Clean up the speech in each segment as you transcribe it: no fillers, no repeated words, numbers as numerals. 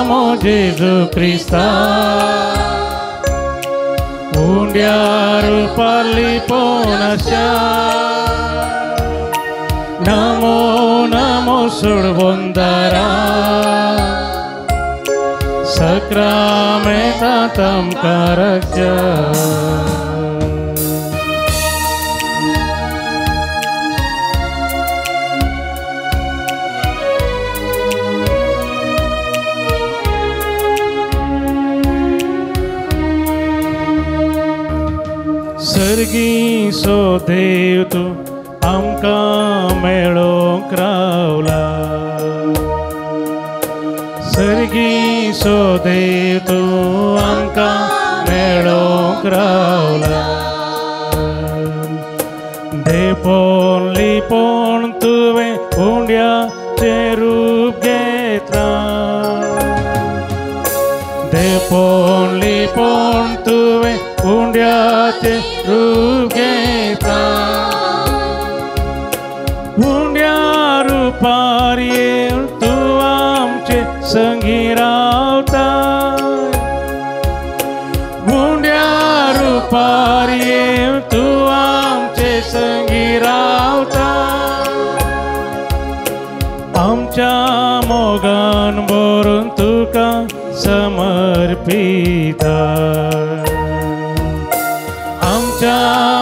namo Jesu Krista undiaru paliponasya namo namo surbondara sakramentatam karakya सर्गी सो देव तू आमका मेळोंक रावला सर्गी सो देव तू आमका मेळोंक रावला देपोन लिपोन तुवें उंड्याचें रूप घेतला देपोन लिपोन तुवें उंड्याचें रूप घेतला उंड्या रुपार येवन तूं आमचे संगी रावता उंड्या रुपार येवन तूं आमचे संगी रावता आमच्या मोगान भरून तुका समर्पिता आमच्या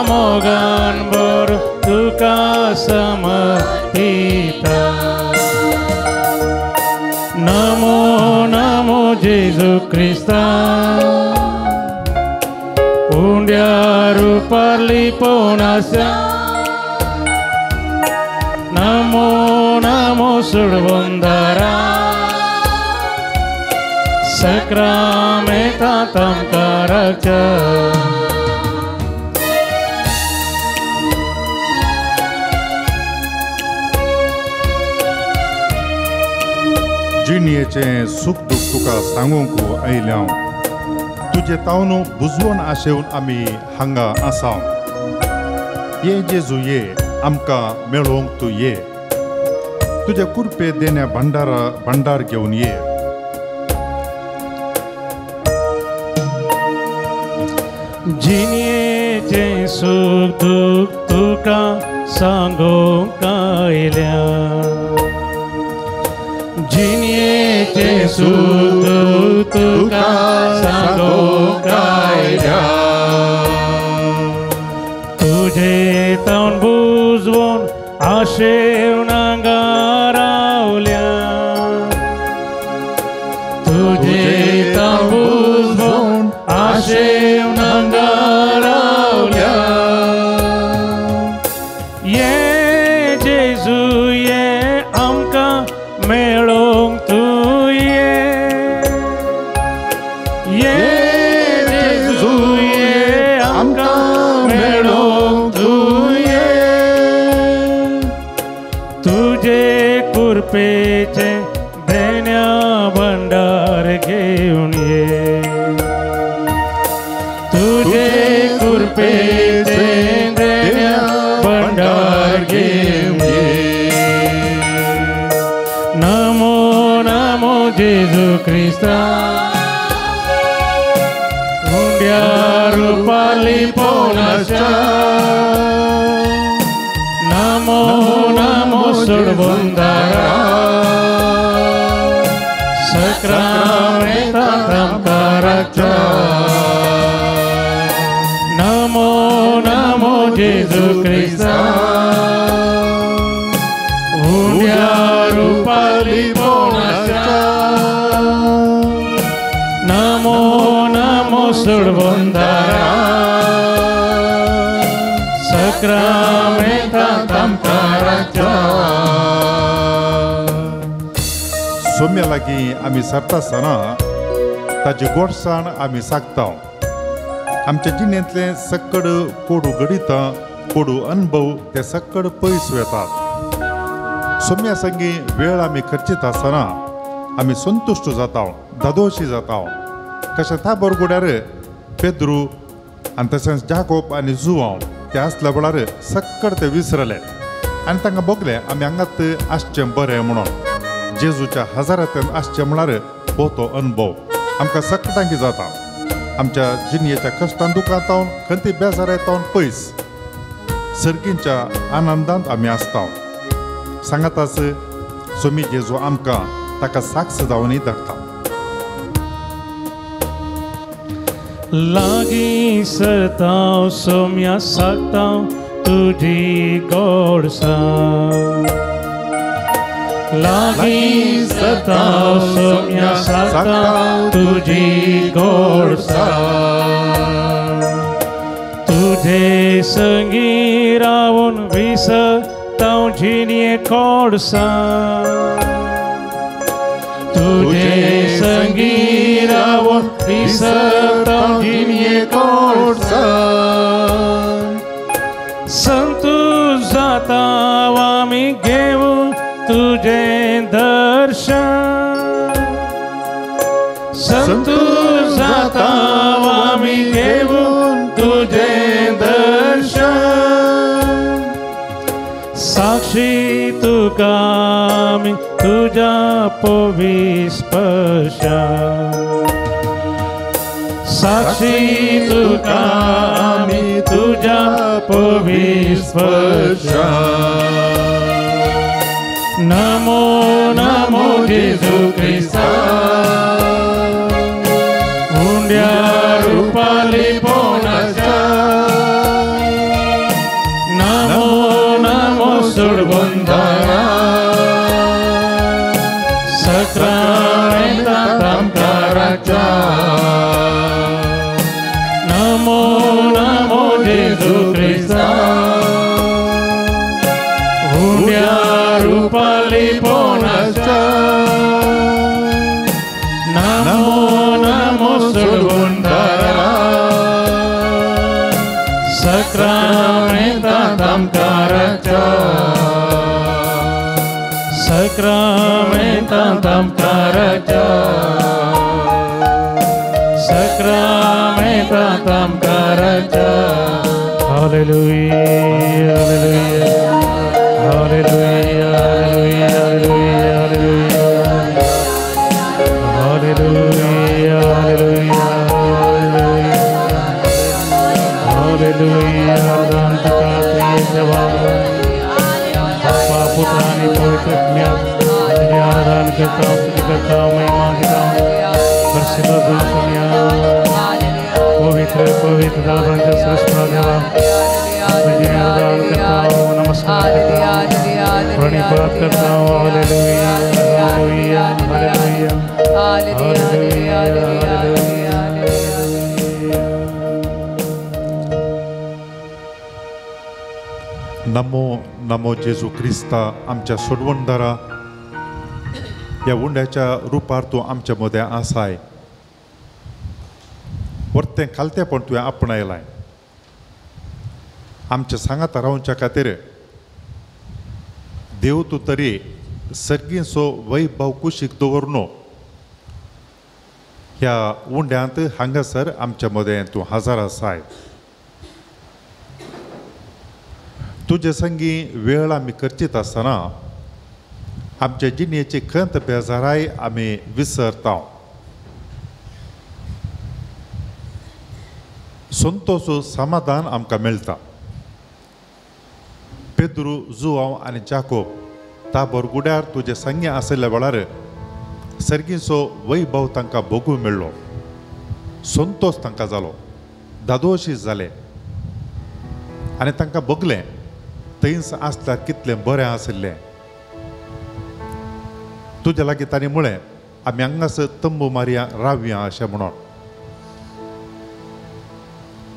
मोगान भरून तुका समर्पिता नमो नमो जेजू क्रिस्ता उंड्या रुपार लिपोनास्या नमो नमो सुडबंदारा सक्रामेतातं काराच्या जिणयेचें सुख दुख तुका सांगूंक आयल्या तुजे तावनो बुजवून आशेवन आमी हांगा आसा ये जेजू ये आमकां मेळोवंक तूं ये तुजे कुरपे देण्या भंडार घेवन ये जिणयेचें सुख दुख तुका सांगूंक आयल्या जिणयेचें सुख दुख तुका सांगूंक आयल्या तुजे तावन बुजवून आशेवन हांगा रावल्या तुजे तावन बुजवून आशेवन हांगा रावल्या ये जेजू ये आमकां मेळोंक तूं ये जेजू ये आमकां मेळोंक तूं ये तुजे कुरपेचे देण्या भंडार घेवन ये तुजे कुरपेचे देण्या भंडार घेवन ये नमो नमो जेजू क्रिस्ता उंड्या रुपार लिपोनास्या नमो नमो सुडबंदारा सक्रामेतातं काराच्या नमो नमो जेजू क्रिस्ता उंड्या रुपार लिपोनास्या नमो नमो सुडबंदारा सक्रामेतातं काराच्या सोम्या लागीं आमी सरता आसतना ताची गोडसाण आमी सांगता आमच्या जिणेंतले सक्कड कोडू गणितां कोडू अनुभव ते सक्कड पयस वेतात सोम्या संगी वेळ आमी खर्चीत आसतना आमी संतुश्ट जाता दादोशी जाता कशें त्या बरगुड्यार पेद्रू आनी तशेंच जाकोब आनी जुवांव ते आसल्या वेळार सक्कड ते विसरले आनी तांकां बगले आमी हांगात आसचें बरें म्हणून जेजूच्या हजारांतल्यान आसचें म्हळ्यार तो अनुभव आमकां सकटांकी जाता आमच्या जिणयेच्या कश्टान दुखांतावन खंती बेजार येतावन पयस सर्गींच्या आनंदांत आमी आसता सांगाताच सोमी जेजू आमकां ताका साक्ष जावनय धाडटा लागी सरताव सोम्या सांगताव तुझी गोडसाण लागी सरताव सोम्या सांगताव तुझी गोडसाण तुझे संगी रावून विसरताव जिणये गोडसाण तुझे संगी रावून विसरताव जिणये गोडसाण संतोष जाताव आमी घेवून तुझे दर्शन संतोष जाताव आमी घेवून तुझे दर्शन साक्षी तुका आमी तुझ्या पवित्र स्पर्शान साक्षी तुका आमी तुझ्या पवित्र स्पर्शान नमो नमो जेजू ख्रिस्ता हुंड्या रुपाली पोनाच्या नमो नमो सोडवंदारा सक्रामेंतांत आमकाराच्या नमो नमो जेजू ख्रिस्ता हुंड्या रुपाली पोनाच्या नमो नमो सोडवंदारा सक्रामेंतांत आमकाराच्या सक्रामेंतांत आमकाराच्या सक्रामेंतांत आमकाराच्या हालेलुया हालेलुया हालेलुया हालेलुया हालेलुया हालेलुया दान तुका जवाब बापा पुत्र आणि पवित्र तुझे आराधना करता महिमा घेता परिशुद्ध दुनिया पवित्र पवित्र दादांच्या सृष्टा देवा तुझे आराधना करता नमस्कार करता प्रणिपात करता हालेलुया हालेलुया हालेलुया हालेलुया नमो नमो जेजू ख्रिस्ता आमच्या सोडवणदारा या उंड्याच्या रुपार तूं आमच्या मदें आसाय वर्तें खालतेपण तुवें आपणायलाय आमच्या सांगात रावच्या खातीर देव तूं तरी सर्गीचो वैभव कुशीक दवरनो ह्या उंड्यांत हांगासर आमच्या मदें तूं हजर आसाय तुझे संगी वेळ आमी करचीत आसतना आमच्या जिणयेची खंत बेजाराय आमी विसरता संतोष समाधान आमकां मेळटा पेद्रू जुआंव आनी जाकोब ताबोर गुड्यार तुजे संगी आसल्या वेळार सर्गीचो वैभव तांकां भोगूंक मेळ्ळो संतोष तांकां जालो दादोशी जाले आनी तांकां भोगलें थंयच आसल्यार कितलें बरें आशिल्लें तुज्या लागीं तांणी म्हळें आमी हांगास तंबू मारया रावया अशें म्हणून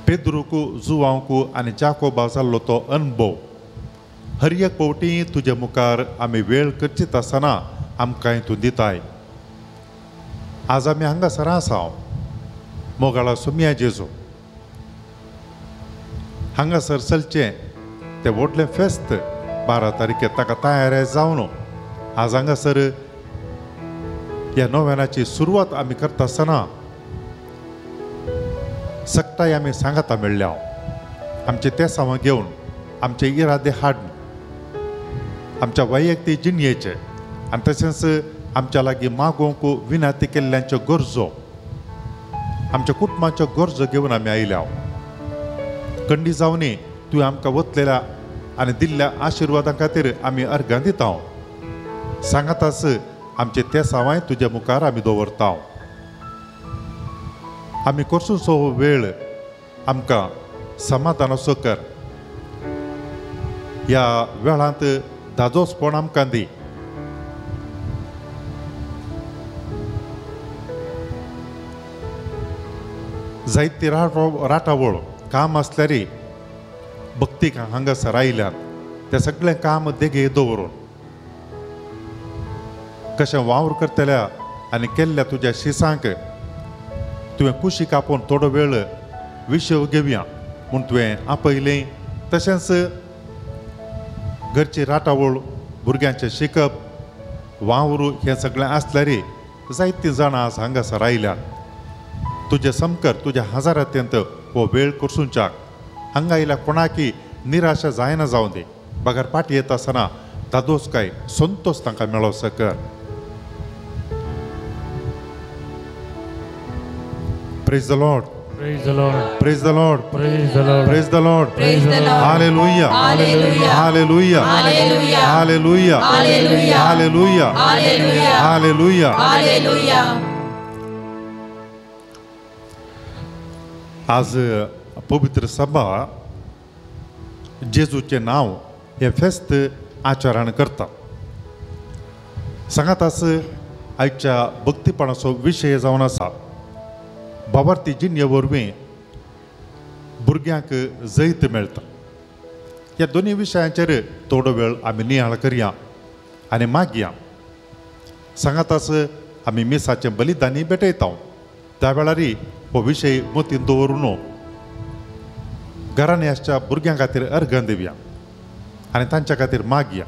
पेद्रूकू जुआंवकू आनी जाकोबा जाल्लो तो अनुभव हर एक फावटी तुजे मुखार आमी वेळ करचीत आसतना आमकां तूं दिताय आज आमी हांगासर आसा मोगाळा सोम्या जेजू हांगासर चलचें ते व्हडलें फेस्त 12 तारखेर ताका तयार जावन आज हांगासर ह्या नोव्यानाची सुरवात आमी करता आसतना सकटाय आमी सांगाता मेळ्ळ्या आमचे तेसांवां घेवन आमचे इरादे हाडून आमच्या वैयक्तीक जिणयेचे आनी तशेंच आमच्या लागीं मागोवंक विनंती केल्ल्यांच्यो गरजो आमच्या कुटुंबाच्यो गरजो घेवन आमी आयल्या खंडी जावनी तुवें आमकां वतलेल्या आनी दिल्ल्या आशिर्वादां खातीर आमी अर्घां दिता सांगात आस आमचे ते सावाय तुज्या मुखार आमी दवरता आमी करसूचो वेळ आमकां समाधानाचो कर ह्या वेळांत दादोसपण आमकां दी जायती राटावळ काम आसल्यार भक्तीक हांगासर आयल्यात तें सगळें काम देगे दवरून कशें वावर करतल्या आनी केल्ल्या तुज्या शिसांक तुवें कुशीक आपोवन थोडो वेळ विशय घेवया म्हूण तुवें आपयलें तशेंच घरची राटावळ भुरग्यांचें शिकप वावर हें सगळें आसल्यार जायतीं जाणां आज हांगासर आयल्यात तुजे समकर तुज्या हजारांत्यंत हो वेळ करसूंच्याक हांगा आयल्या कोणाकी निराशा जायना जावं दी बगर पाटी येता आसतना दादोसकाय संतोष तांकां मेळो कर Praise the Lord. Praise the Lord. Praise the Lord. Praise the Lord. Praise the Lord. Praise the Lord. Hallelujah. Hallelujah. Hallelujah. Hallelujah. Hallelujah. Hallelujah. Hallelujah. Hallelujah. Hallelujah. Hallelujah. आज पवित्र सभा जेजूचे नाव हे फेस्त आचरण करता सांगात आस आयच्या भक्तीपणाचो विशय जावन आसा बाबार्थी जिन्ये वरवीं भुरग्यांक जैत मेळटा ह्या दोनी विशयांचेर थोडो वेळ आमी नियाळ करया आनी मागया सांगात आस आमी मिसाचें बलिदानी भेटयता त्या वेळार हो विशय मतीन दवरून घरांनी आसच्या भुरग्यां खातीर अर्घां दिवया आनी तांच्या खातीर मागया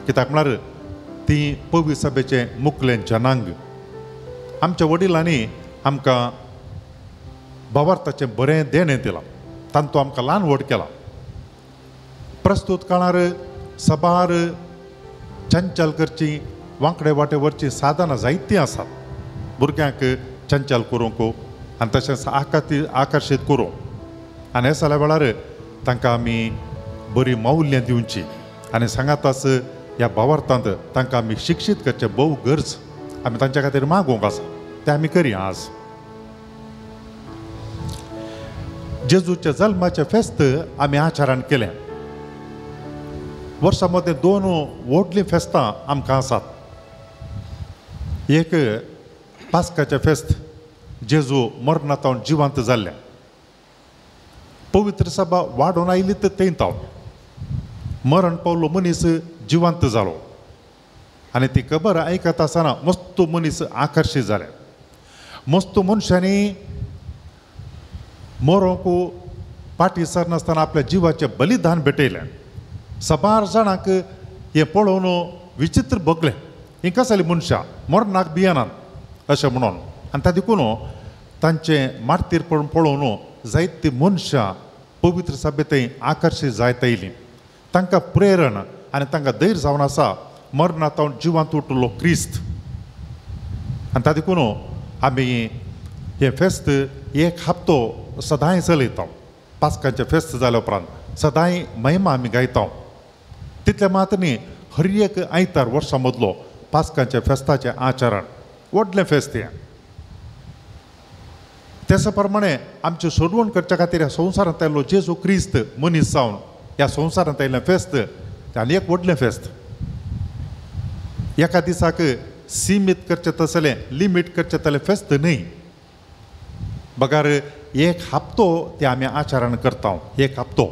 कित्याक म्हळ्यार ती पवित्र सभेचें मुखलें जनांग आमच्या वडिलांनी आमकां भावार्थाचें बरें देणें दिलां तांतूं आमकां ल्हान व्हड केलां प्रस्तुत काळार सभार चंचल करची वांकडे वाटे वरची साधनां जायतीं आसात भुरग्यांक चंचल करूंक आनी तशेंच आकर्शीत करूंक आनी हे सगळ्या वेळार तांकां आमी बरी मौल्य दिवची आनी सांगात आस ह्या भावार्थांत तांकां आमी शिक्षीत करचें भोव गरज आमी तांच्या खातीर मागोवंक आसा तें आमी करया आज जेजूच्या जल्माचें फेस्त आमी आचरण केलें वर्सा मध्ये 2 व्हडलीं फेस्तां आमकां आसात एक पास्काचें फेस्त जेजू मरणांतावन जिवंत जाल्लें पवित्र सभा वाडून आयली तें मरण पावलो मनीस जिवंत जालो आनी ती खबर आयकता आसतना मस्त मनीस आकर्शीत जाले मस्त मनशांनी मरोंक पाटी सरनासतना आपल्या जिवाचें बलिदान भेटयलें सबार जाणांक हें पळोवन विचित्र भोगलें ही कसली मनशां मरणाक भियेनात अशें म्हणून आनी ताका देखून तांचें मार्तीरपण पळोवन जायतीं मनशां पवित्र सभेंतय आकर्शीत जायत आयलीं तांकां प्रेरण आनी तांकां धैर्य जावन आसा मरणांतावन जिवंत उठलो क्रिस्त आनी ताका देखून आमी हें फेस्त एक हप्तो सदांय चलयता पास्काचें फेस्त जाल्या उपरांत सदांय महिमा आमी गायता तितले मात न्ही हर एक आयतार वर्सा मदलो पास्काच्या फेस्ताचें आचरण व्हडलें फेस्त हें तेच प्रमाणे आमचें सोडवण करच्या खातीर ह्या संवसारांत आयलो जेजू क्रिस्त मनीस जावन ह्या संवसारांत आयिल्लें फेस्त आनी एक व्हडलें फेस्त एका दिसाक सीमीत करचें तसलें लिमीट करचें तसलें फेस्त न्ही बगार एक हप्तो ते आमी आचरण करता एक हप्तो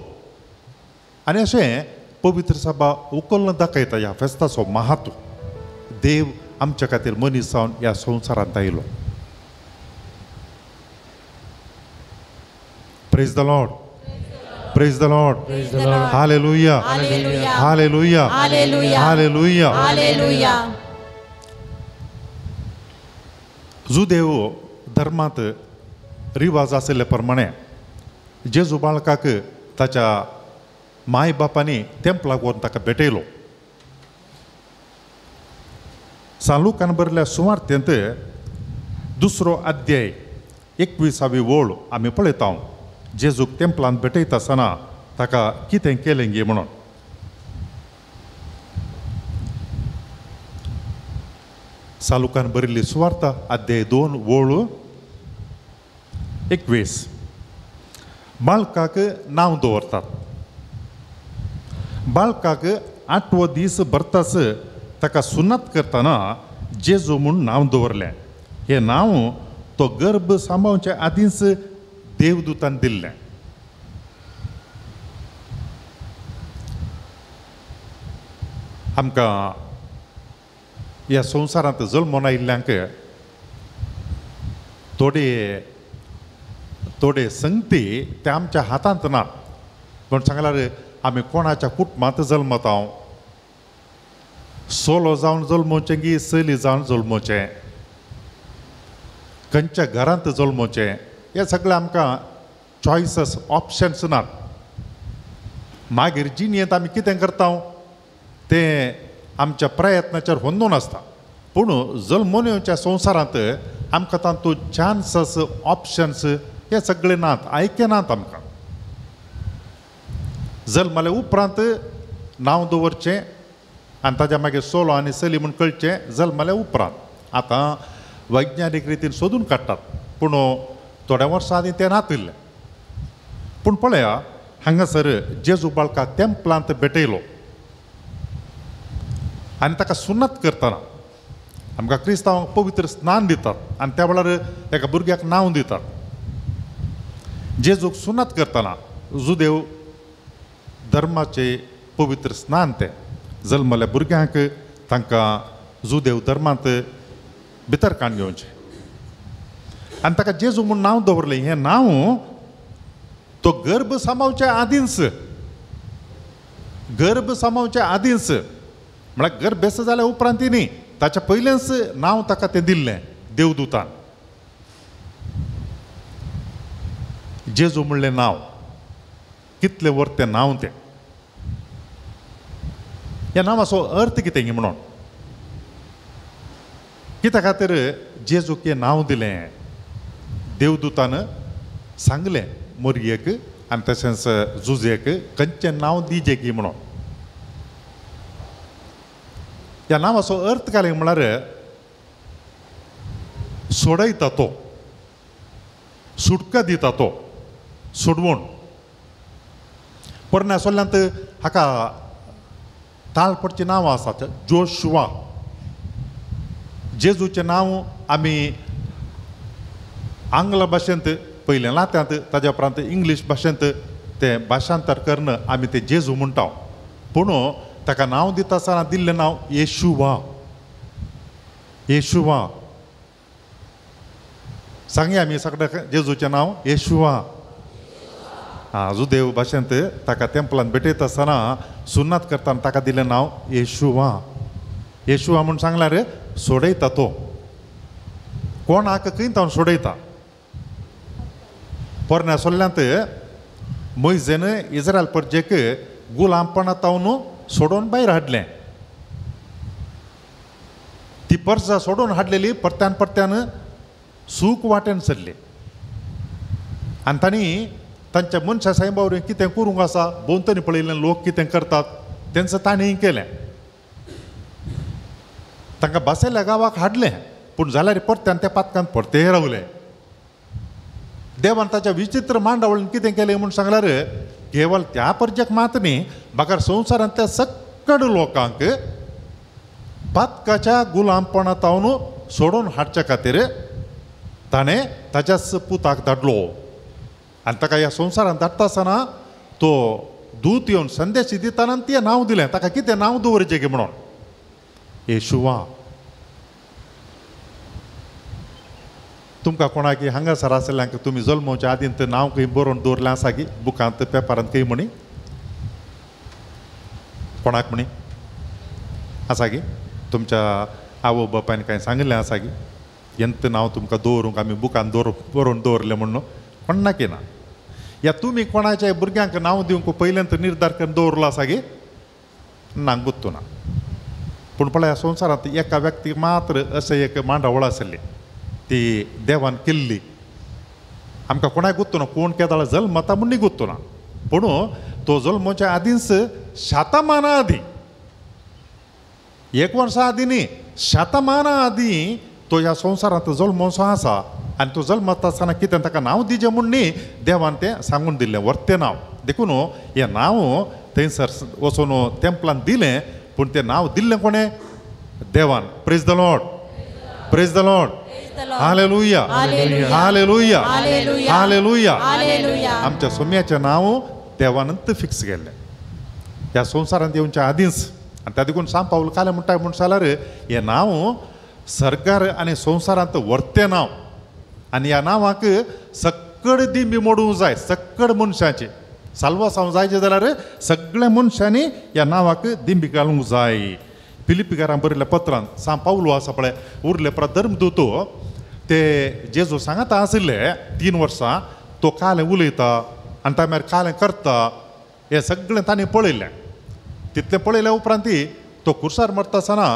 आनी अशें पवित्र सभा उखलून दाखयता ह्या फेस्ताचो महत्व देव आमच्या खातीर मनीस जावन ह्या संवसारांत आयलो Praise the Lord. Praise the Lord. Praise the Lord. Hallelujah. Hallelujah. Hallelujah. Hallelujah. Hallelujah. Hallelujah. Judev धर्मांत रिवाज आशिल्ले प्रमाणे जेजू बाळकाक ताच्या माय बापांनी तेंपलाक व्हरून ताका भेटयलो सालुकान बरल्या सुवार्तेंत दुसरो अध्याय 21वी ओळ आमी पळयता. जेजूक तेंपलांत भेटयता आसतना ताका कितें केलें गे म्हणून. सालुकान बरिल्ली सुवार्ता अध्याय 2 ओळ 21. बाळकाक नांव दवरतात. बाळकाक 8वो दीस भरतास ताका सुन्नत करतना जेजू म्हूण नांव दवरलें. हें नांव तो गर्भ सांबाळचे आदींच देवदूतान दिल्लें. आमकां ह्या संवसारांत जल्मून आयिल्ल्यांक थोडे संगती ते आमच्या हातांत नात. पूण सांगल्यार आमी कोणाच्या कुटुंबांत जल्मता. सोलो जावन जल्मोवचें की चली जावन जल्मोवचें, खंयच्या घरांत जल्मोवचें, हे सगळें आमकां चॉयसस ऑप्शन्स नात. मागीर जिणेंत आमी कितें करता तें आमच्या प्रयत्नाचेर होंदून आसता. पूण जल्मून येवच्या संवसारांत आमकां तातूंत चान्सस ऑप्शन्स हे सगळे नात, आयके नात. आमकां जल्मले उपरांत नांव दवरचें आनी ताच्या मागीर सोलो आनी चली म्हूण कळचें जल्मले उपरांत. आतां वैज्ञानीक रितीन सोदून काडटात, पूण थोड्या वर्सां आदीं तें नातिल्लें. पूण पळया हांगासर जेजू बाळकाक तेंपलांत भेटयलो आनी ताका सुन्नत करतना आमकां क्रिस्तांवांक पवित्र स्नान दितात आनी त्या वेळार एका भुरग्याक नांव दितात. जेजूक सुन्नत करतना जुदेव धर्माचे पवित्र स्नान तें जल्मल्या भुरग्यांक तांकां जुदेव धर्मांत भितर काडून घेवचें आनी ताका जेजू म्हूण नांव दवरलें. हें नांव तो गर्भ सांबाळच्या आदींच म्हळ्यार गर्भ बेस जाल्या उपरांत न्ही, ताच्या पयलेंच नांव ताका तें दिल्लें देवदूतान. जेजू म्हणलें नांव कितलें वर तें नांव तें. ह्या नांवाचो अर्थ कितें गे म्हणून, कित्या खातीर जेजूक हें नांव दिलें. देवदूतान सांगलें मोरयेक आनी तशेंच जुजेक खंयचें नांव दिजें गी म्हणून. ह्या नांवाचो अर्थ काय म्हळ्यार सोडयता तो, सुटका दिता तो, सोडवण. पोरण्या सोल्ल्यांत हाका ताळपडचें नांव आसा जोशुआ. जेजूचें नांव आमी आंग्ल भाशेंत पयलें लात्यांत, ताज्या उपरांत इंग्लीश भाशेंत तें भाशांतर करन आमी तें जेजू म्हणटा. पूण ताका नांव दिता आसतना दिल्लें नांव येशुवा. येशुवा सांगया आमी सगळ्या जेजूचें नांव येशुवा. जुदेव भाशेंत ताका तेंपलांत भेटयता आसतना सुन्नत करतना ताका दिलें नांव येशुवा. येशुवा म्हूण सांगल्यार सोडयता तो. कोणाक खंय तावन सोडयता. पोरण्या सोल्ल्यांत मोइजेन इस्रायल प्रजेक गुलामपणांतावन सोडून भायर हाडलें. ती परजा सोडून हाडलेली परत्यान सूख वाटेन सरली आनी तांणी तांच्या मनशा सायबावरी कितें करूंक आसा भोंवतणी पळयलें लोक कितें करतात तेंचं ताणें केलें. तांकां बसयल्या गांवाक हाडलें, पूण जाल्यार परत्यान त्या पातकांत परते रावले. देवान ताच्या विचित्र मांडावळीन कितें केलें म्हूण सांगल्यार केवळ त्या परजेक मात न्ही, म्हाका संवसारांतल्या सकड लोकांक पातकाच्या गुलामपणांतावन सोडून हाडच्या खातीर ताणें ताच्याच पुताक धाडलो. आनी ताका ह्या संवसारांत धाडटा आसतना तो दूत येवन संदेश दिताना तें नांव दिलें. ताका कितें नांव दवरचें गे म्हणून येशुवा. तुमकां कोणाक हांगासर आसल्यांक तुमी जल्मोवच्या आदीं तें नांव खंय बरोवन दवरलें आसा गी बुकांत पेपरांत खंय म्हणी कोणाक म्हणी आसा गी. तुमच्या आवय बापायन कांय सांगलें आसा गी हेंत नांव तुमकां दवरूंक आमी बुकान बरोवन दवरलें म्हणून कोणाक ना. या तुमी कोणाच्या भुरग्यांक नांव दिवंक पयलेंत निर्धार करून दवरलो आसा गे ना गुत्तू ना. पूण पळय ह्या संवसारांत एका व्यक्तीक मात्र अशें एक मांडावळ आसली ती देवान केल्ली. आमकां कोणाक गुत्तो ना कोण केदाळ जल्मता म्हणून गुत्तो ना, पूण तो जल्माच्या आदींच शतमाना आदीं, 1 वर्सा आदीं न्ही, शतमाना आदीं तो ह्या संवसारांत जल्मोसो आसा. आनी तो जल्मता आसतना कितें ताका नांव दिजें म्हूण न्ही देवान तें सांगून दिल्लें वर्तें नांव. देखून हें नांव थंयसर वचून टेंपलान दिलें, पूण तें नांव दिल्लें कोणें? देवान. Praise the Lord, praise the Lord, hallelujah, हालेलुया, हालेलुया. आमच्या सोम्याचें नांव देवानंत फिक्स केल्लें ह्या संवसारांत येवच्या आदींच. आनी त्या देखून सांग पावल काले म्हणटा म्हूण जाल्यार हें नांव सरकार आनी संवसारांत वर्तें नांव. आनी ह्या नांवाक सक्कड दिंबी मोडूंक जाय, सक्कड मनशाची साल्वास जावंक जायचें जाल्यार सगळ्या मनशांनी ह्या नांवाक दिंबी घालूंक जाय. फिलिपिकारांक बरयल्ल्या पत्रांत सांग पावलो आसा पळय, उरले धर्मदूत ते जेजू सांगता आशिल्ले 3 वर्सां तो कालें उलयता आनी तामेर कालें करता, हें सगळें तांणी पळयलें. तितलें पळयल्या उपरांत तो कुर्सार मरता आसतना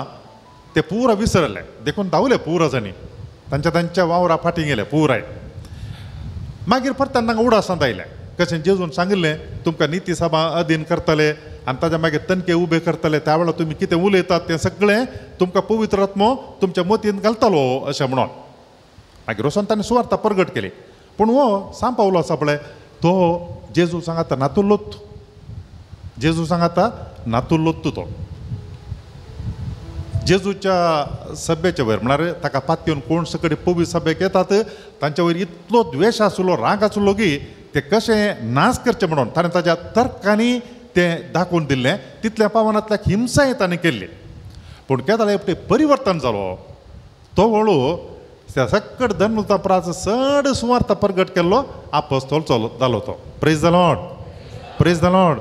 ते पुरो विसरले. देखून धांवले पुरो जाणी, तांच्या वावरा फाटीं गेले पुराय. मागीर परत तांकां उडासांत आयलें. कशें जेजून सांगिल्लें तुमकां निती सभा अधीन करतले आनी ताच्या मागीर तणके उबे करतले, त्या वेळार तुमी कितें उलयतात तें सगळें तुमकां पवित्र आत्मो तुमच्या मतीन घालतलो अशें म्हणून. मागीर वचून ताणें सुवार्ता परगट केली. पूण हो सांग पावलो आसा पळय तो जेजू सांगता नातुल्लोत, जेजू सांगता नातुल्लोत तो जेजूच्या सभेच्या वयर म्हळ्यार ताका पातयेवन कोण सकडी पवित्र सभेक येतात तांच्या वयर इतलो द्वेश आसलो, राग आसलो की ते कशें नाश करचें म्हणून ताणें ताच्या तर्कांनी तें दाखोवन दिल्लें. तितल्या पावनांतल्याक हिंसाय ताणें केल्ली. पूण केदाळ एकटें परिवर्तन जालो. तो हळू त्या सक्कड धर्मदूतां चड सुवार्ता परगट केल्लो आपोस्तोल जालो तो. Praise the Lord, praise the Lord,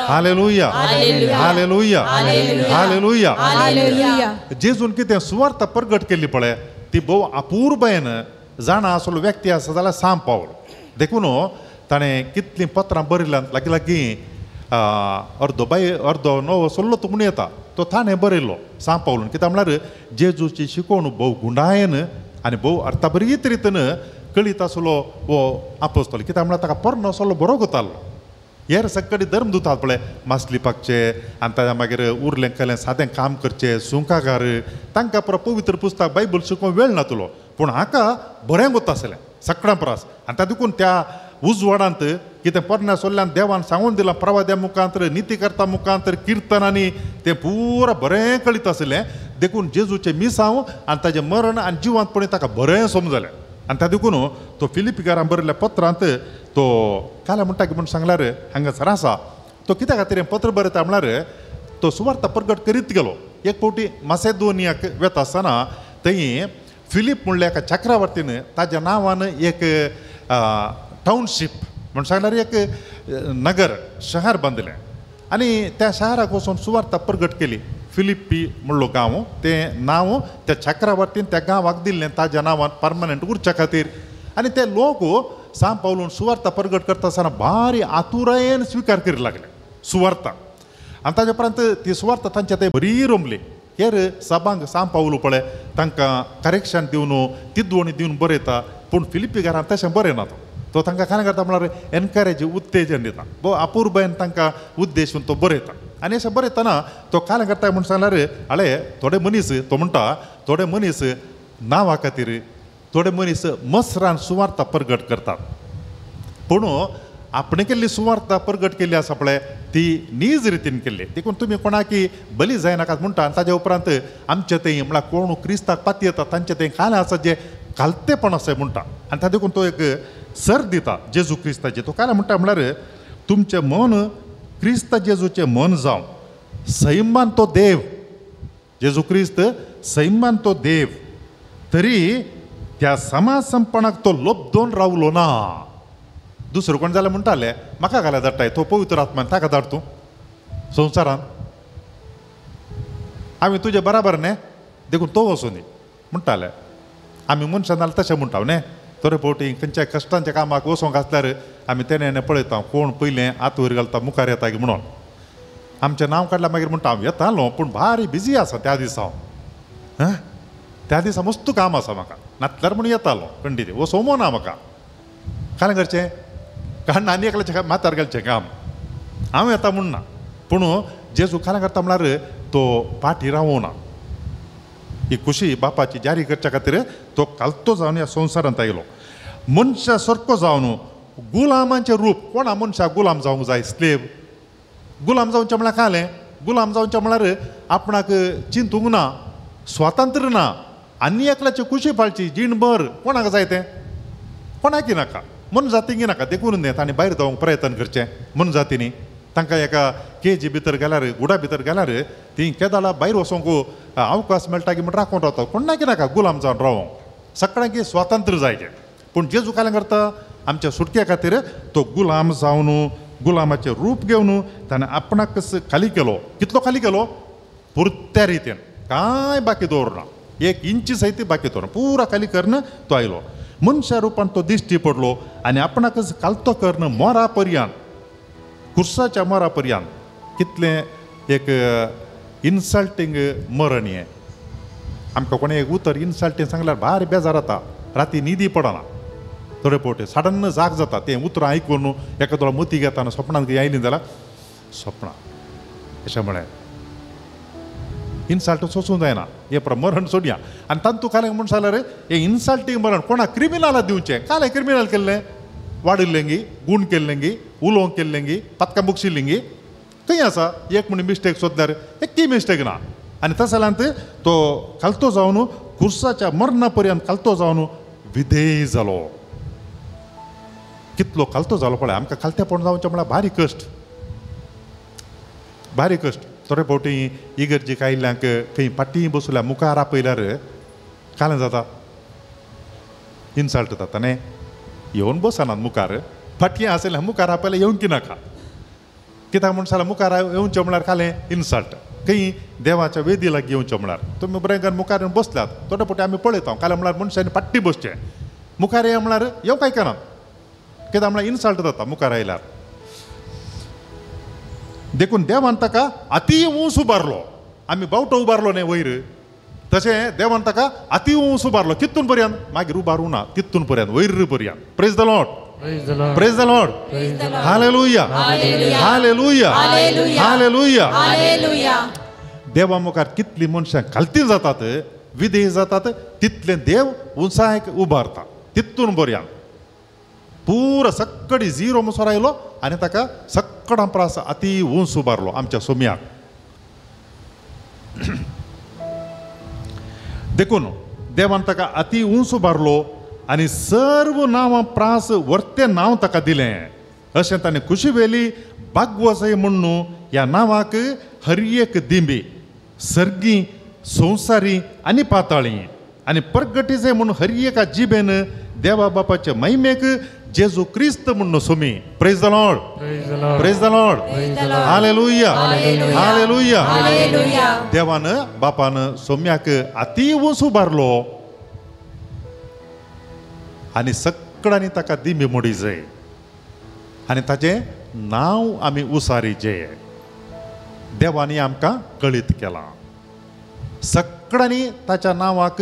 hallelujah, हालेलुया, हालेलुया. जेजून कितें सुवार्ता परगट केल्ली पळय ती भोव अपूर्वयेन जाणा आसलो व्यक्ती आसा जाल्यार सांग पावल. देखून ताणें कितलीं पत्रां बरयल्यां लागीं लागीं अर्दो नवो सल्लो तो म्हूण येता तो ताणें बरयल्लो सांग पावलून. कित्याक म्हळ्यार जेजूची शिकोवण भोव गुणायेन आनी भोव अर्थबरीत रितीन कळीत आसलो हो आपोस्तोल. कित्याक म्हळ्यार ताका पोरणो सल्लो बरो करतालो. हेर सगळे धर्मदूत आसा पळय मासली पाकचे आनी ताच्या मागीर उरलें केलें सादें काम करचें सुंकागार तांकां पुरो पवित्र पुस्तक बायबल शिकोवंक वेळ नातलो. पूण हाका बरें गत आसलें सगळ्यां परस. आनी त्या देखून त्या उजवाडांत कितें पोरण्या सोल्ल्यान देवान सांगून दिलां प्रवाद्या मुखांतर नितीकर्ता मुखांतर किर्तनांनी तें पुरो बरें कळीत आसलें. देखून जेजूचें मिसांव आनी ताचें मरण आनी जिवंतपणी ताका बरें समजलें. आनी त्या देखून तो फिलिपिकारांक बरयल्ल्या पत्रांत तो काले म्हणटा की म्हूण सांगल्यार हांगासर आसा तो कित्या खातीर हें पत्र बरयता म्हळ्यार तो सुवार्ता परगट करीत गेलो. एक फावटी मासेदोनियाक वता आसतना थंय फिलीप म्हणल्या एका चक्रवर्तीन ताज्या नांवान एक टाउनशीप म्हूण सांगल्यार एक नगर शहर बांदलें आनी त्या शहराक वचून सुवार्ता परगट केली. फिलिप्पी म्हणलो गांव तें नांव त्या चक्रवर्तीन त्या गांवाक दिल्लें ताज्या नांवान परमनंट उरच्या खातीर. आनी ते लोक सांग पावलून सुवार्ता परगट करता आसतना भारी आतुरायेन स्विकार करूंक लागले सुवार्ता. आनी ताजे उपरांत ती सुवार्ता तांच्या थंय बरी रमली. हेर सभांक सांग पावलो पळय तांकां करेक्शन दिवन तिदवणी दिवन बरयता. पूण फिलिपिकारान तशें बरयना तो तांकां कांय करता म्हळ्यार एनकरेज उत्तेजन दिता. भोव अपूर्वयेन तांकां उद्देशून तो बरयता. आनी अशें बरयतना तो कांय करता म्हूण सांगल्यार आळे थोडे मनीस तो म्हणटा थोडे मनीस नांवा खातीर थोडे मनीस मसरान सुवार्ता परगट करतात. पूण आपणे केल्ली सुवार्ता परगट केल्ली आसा पळय ती नीज रितीन केल्ली. देखून तुमी कोणाकी बली जायनाकात म्हणटा. आनी ताज्या उपरांत आमचे थंय म्हळ्यार कोण क्रिस्ताक पाती येता तांचे थंय कांय आसा जे घालतेपण अशें म्हणटा. आनी त्या देखून तो एक सर दिता जेजू क्रिस्ताचे. तो कांय म्हणटा म्हळ्यार तुमचें मन क्रिस्त जेजूचें मन जावन सैमान तो देव जेजू क्रिस्त सैमान तो देव तरी त्या समाज संपणाक तो लोबदोन रावलो ना. दुसरो कोण जाल्यार म्हणटाले म्हाका घाल्या धाडटाय तो पवित्र आत्मान ताका धाड तूं संवसारांत आमी तुजे बराबर न्ही. देखून तो वचून म्हणटाले आमी मनशां नाल्यार तशें म्हणटा न्ही. थोडे फावटी खंयच्याय कश्टांच्या कामाक वचोंक आसल्यार आमी तेणे पळयता कोण पयलें आत वयर घालता मुखार येता की म्हणून. आमचें नांव काडलां मागीर म्हणटा हांव येतालो पूण भारी बिजी आसा त्या दिसा हांव त्या दिसा मस्त काम आसा म्हाका नातल्यार म्हणून येतालो कंटिन्यू वो सोमो ना म्हाका कालें करचें कारण आनी एकल्याचें माथ्यार गेलचें काम हांव येता म्हूण ना पूण जेजू कालें करता म्हळ्यार तो फाटीं रावना ही खुशी बापाची जारी करच्या खातीर तो कालतो जावन ह्या संवसारांत आयलो मनशा सारको जावन गुलामांचें रूप कोणा मनशाक गुलाम जावंक जाय स्लेव गुलाम जावचें म्हळ्यार कालें गुलाम जावचें म्हळ्यार आपणाक चिंतूंक ना स्वातंत्र्य ना आनी एकल्याची खुशी पाळची जीणभर कोणाक जाय तें कोणाकी नाका मन जातींगी नाका देखून न्ही तांणी भायर जावंक प्रयत्न करचें मन जातींनी तांकां एका केजी भितर गेल्यार गुडा भितर गेल्यार ती केदाळां भायर वचोंक अवकाश मेळटा की म्हण राखून रावता कोणाकी नाका गुलाम जावन रावंक सगळ्यांक स्वातंत्र्य जायचें पूण जेजू कालें करता आमच्या सुटके खातीर तो गुलाम जावन गुलामाचें रूप घेवन ताणें आपणाक खाली केलो कितलो खाली केलो पुरत्या रितीन कांय बाकी दवरना एक इंच सहित बाकी दवरना पुरा खाली करन तो आयलो मनशा रुपान तो दिश्टी पडलो आनी आपणाक कालतो करन मोरा पर्यंत कुर्साच्या मोरा पर्यंत कितलें एक इन्सल्टींग मरण हें आमकां कोणें एक उतर इन्सल्टींग सांगल्यार भारी बेजार जाता राती न्हिदी पडना थोडे फावटी सडन जाग जाता तें उतर आयकून एका मती घेताना स्वप्नांत आयलीं जाल्यार स्वप्नां अशें म्हळें इन्सल्ट सोसूंक जायना हें मरण सोडया आनी तांतू कालें म्हूण जाल्यार हें इन्सल्टींग मरण कोणाक क्रिमिनलाक दिवचें कालें क्रिमिनल केल्लें वाडिल्लेंगी गुण केल्लेंगी उलोवंक केल्लेंगी पत्कां बुकशिल्लींगी खंय आसा एक म्हण मिस्टेक सोदल्यार एक्की मिस्टेक ना आनी तशें जाल्यार तो कालतो जावन कुर्साच्या मरणा पर्यंत कालतो जावन विधेय जालो कितलो कालतो जालो पळय आमकां कालतेपण जावचें म्हळ्यार भारी कश्ट थोडे फावटी इगर्जेक आयिल्ल्यांक खंय पाटी बसल्यार मुखार आपयल्यार कालें जाता इन्सल्ट जाता न्ही येवन बसनात मुखार फाटये आसल्यार मुखार आपयल्यार येवंकी नाका कित्याक म्हण जाल्यार मुखार येवचें म्हळ्यार कालें इन्सल्ट खंय देवाच्या वेदी लागीं येवचें म्हळ्यार तुमी बरें मुखार येवन बसल्यात थोडे फावटी आमी पळयता कालें म्हळ्यार मनशांनी फाटी बसचें मुखार ये म्हळ्यार येवंक आयकनात कित्याक म्हळ्यार इन्सल्ट जाता मुखार आयल्यार देखून देवान ताका अति उंच उबारलो आमी बावटो उबारलो न्ही वयर तशें देवान ताका अति उंच उबारलो कितून पर्यंत मागीर उबारूं ना तितून पर्यंत वयर पर्यंत praise the Lord praise the Lord hallelujah हालेलुया हालेलुया देवा मुखार कितलीं मनशां खालती जातात विधेय जातात तितलें देव उंचायक उबारता तितून पर्यंत पुरा सक्कडी झिरो मुसोर आयलो आनी ताका सक्कडा प्रास अति उंच उबारलो आमच्या सोम्याक देखून देवान ताका अति उंच उबारलो आनी सर्व नांवां प्रास वर्तें नांव ताका दिलें अशें ताणें खुशी वेली भागवसय म्हणून ह्या नांवाक हर एक दिंबी सर्गी संवसारी आनी पाताळी आनी परगटीचे म्हणून हर एका जिबेन देवा बापाचे महिमेक जेजू क्रिस्त म्हणून सोमी praise the Lord praise the Lord hallelujah hallelujah देवान बापान सोम्याक अति उंच उबारलो आनी सक्कडांनी ताका दिंबी मोडी जाय आनी ताचें नांव आमी उसारीचें देवानी आमकां कळीत केलां सक्कडांनी ताच्या नांवाक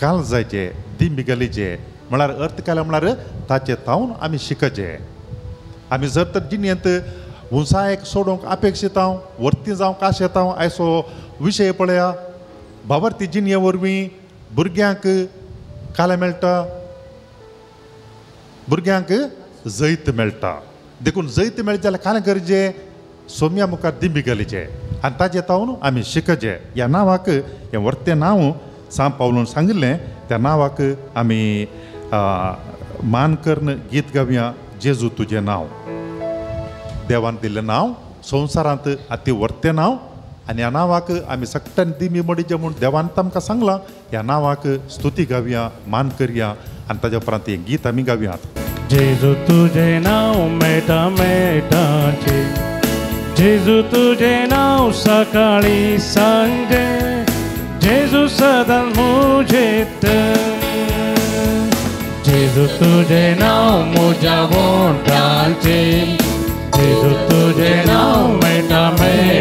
घाल जायचें दिंबी घालीचें म्हळ्यार अर्थ केलो म्हळ्यार ताचे तावन आमी शिकचें आमी जर तर जिणेंत उंचायेक सोडूंक अपेक्षीत हांव वर्ती जावंक आशेत हांव आयचो विशय पळया भावार्थी जिणे वरवीं भुरग्यांक कालें मेळटा भुरग्यांक जैत मेळटा देखून जैत मेळटा जाल्यार कालें गरजेचें सोम्या मुखार दिंबी घालीचें आनी ताजे तावन आमी शिकचें ह्या नांवाक हें वर्तें नांव सांत पावलोन सांगिल्लें त्या नांवाक आमी मान करून गीत गावया जेजू तुजें नांव देवान दिल्लें नांव संवसारांत अति वर्तें नांव आनी ह्या नांवाक आमी सक्कटान दिमी मोडीचें म्हूण देवान आमकां सांगलां ह्या नांवाक स्तुती गावया मान करया आनी ताज्या उपरांत हें गीत आमी गावयात जेजू तुजें नांव मेटा मेटाचें जेजू तुजें नांव सकाळी सांजे जेजू सदां मुजेत जेजू तुजें नांव म्हज्या ओंठाचें जेजू तुजें नांव मेटा मेटाचें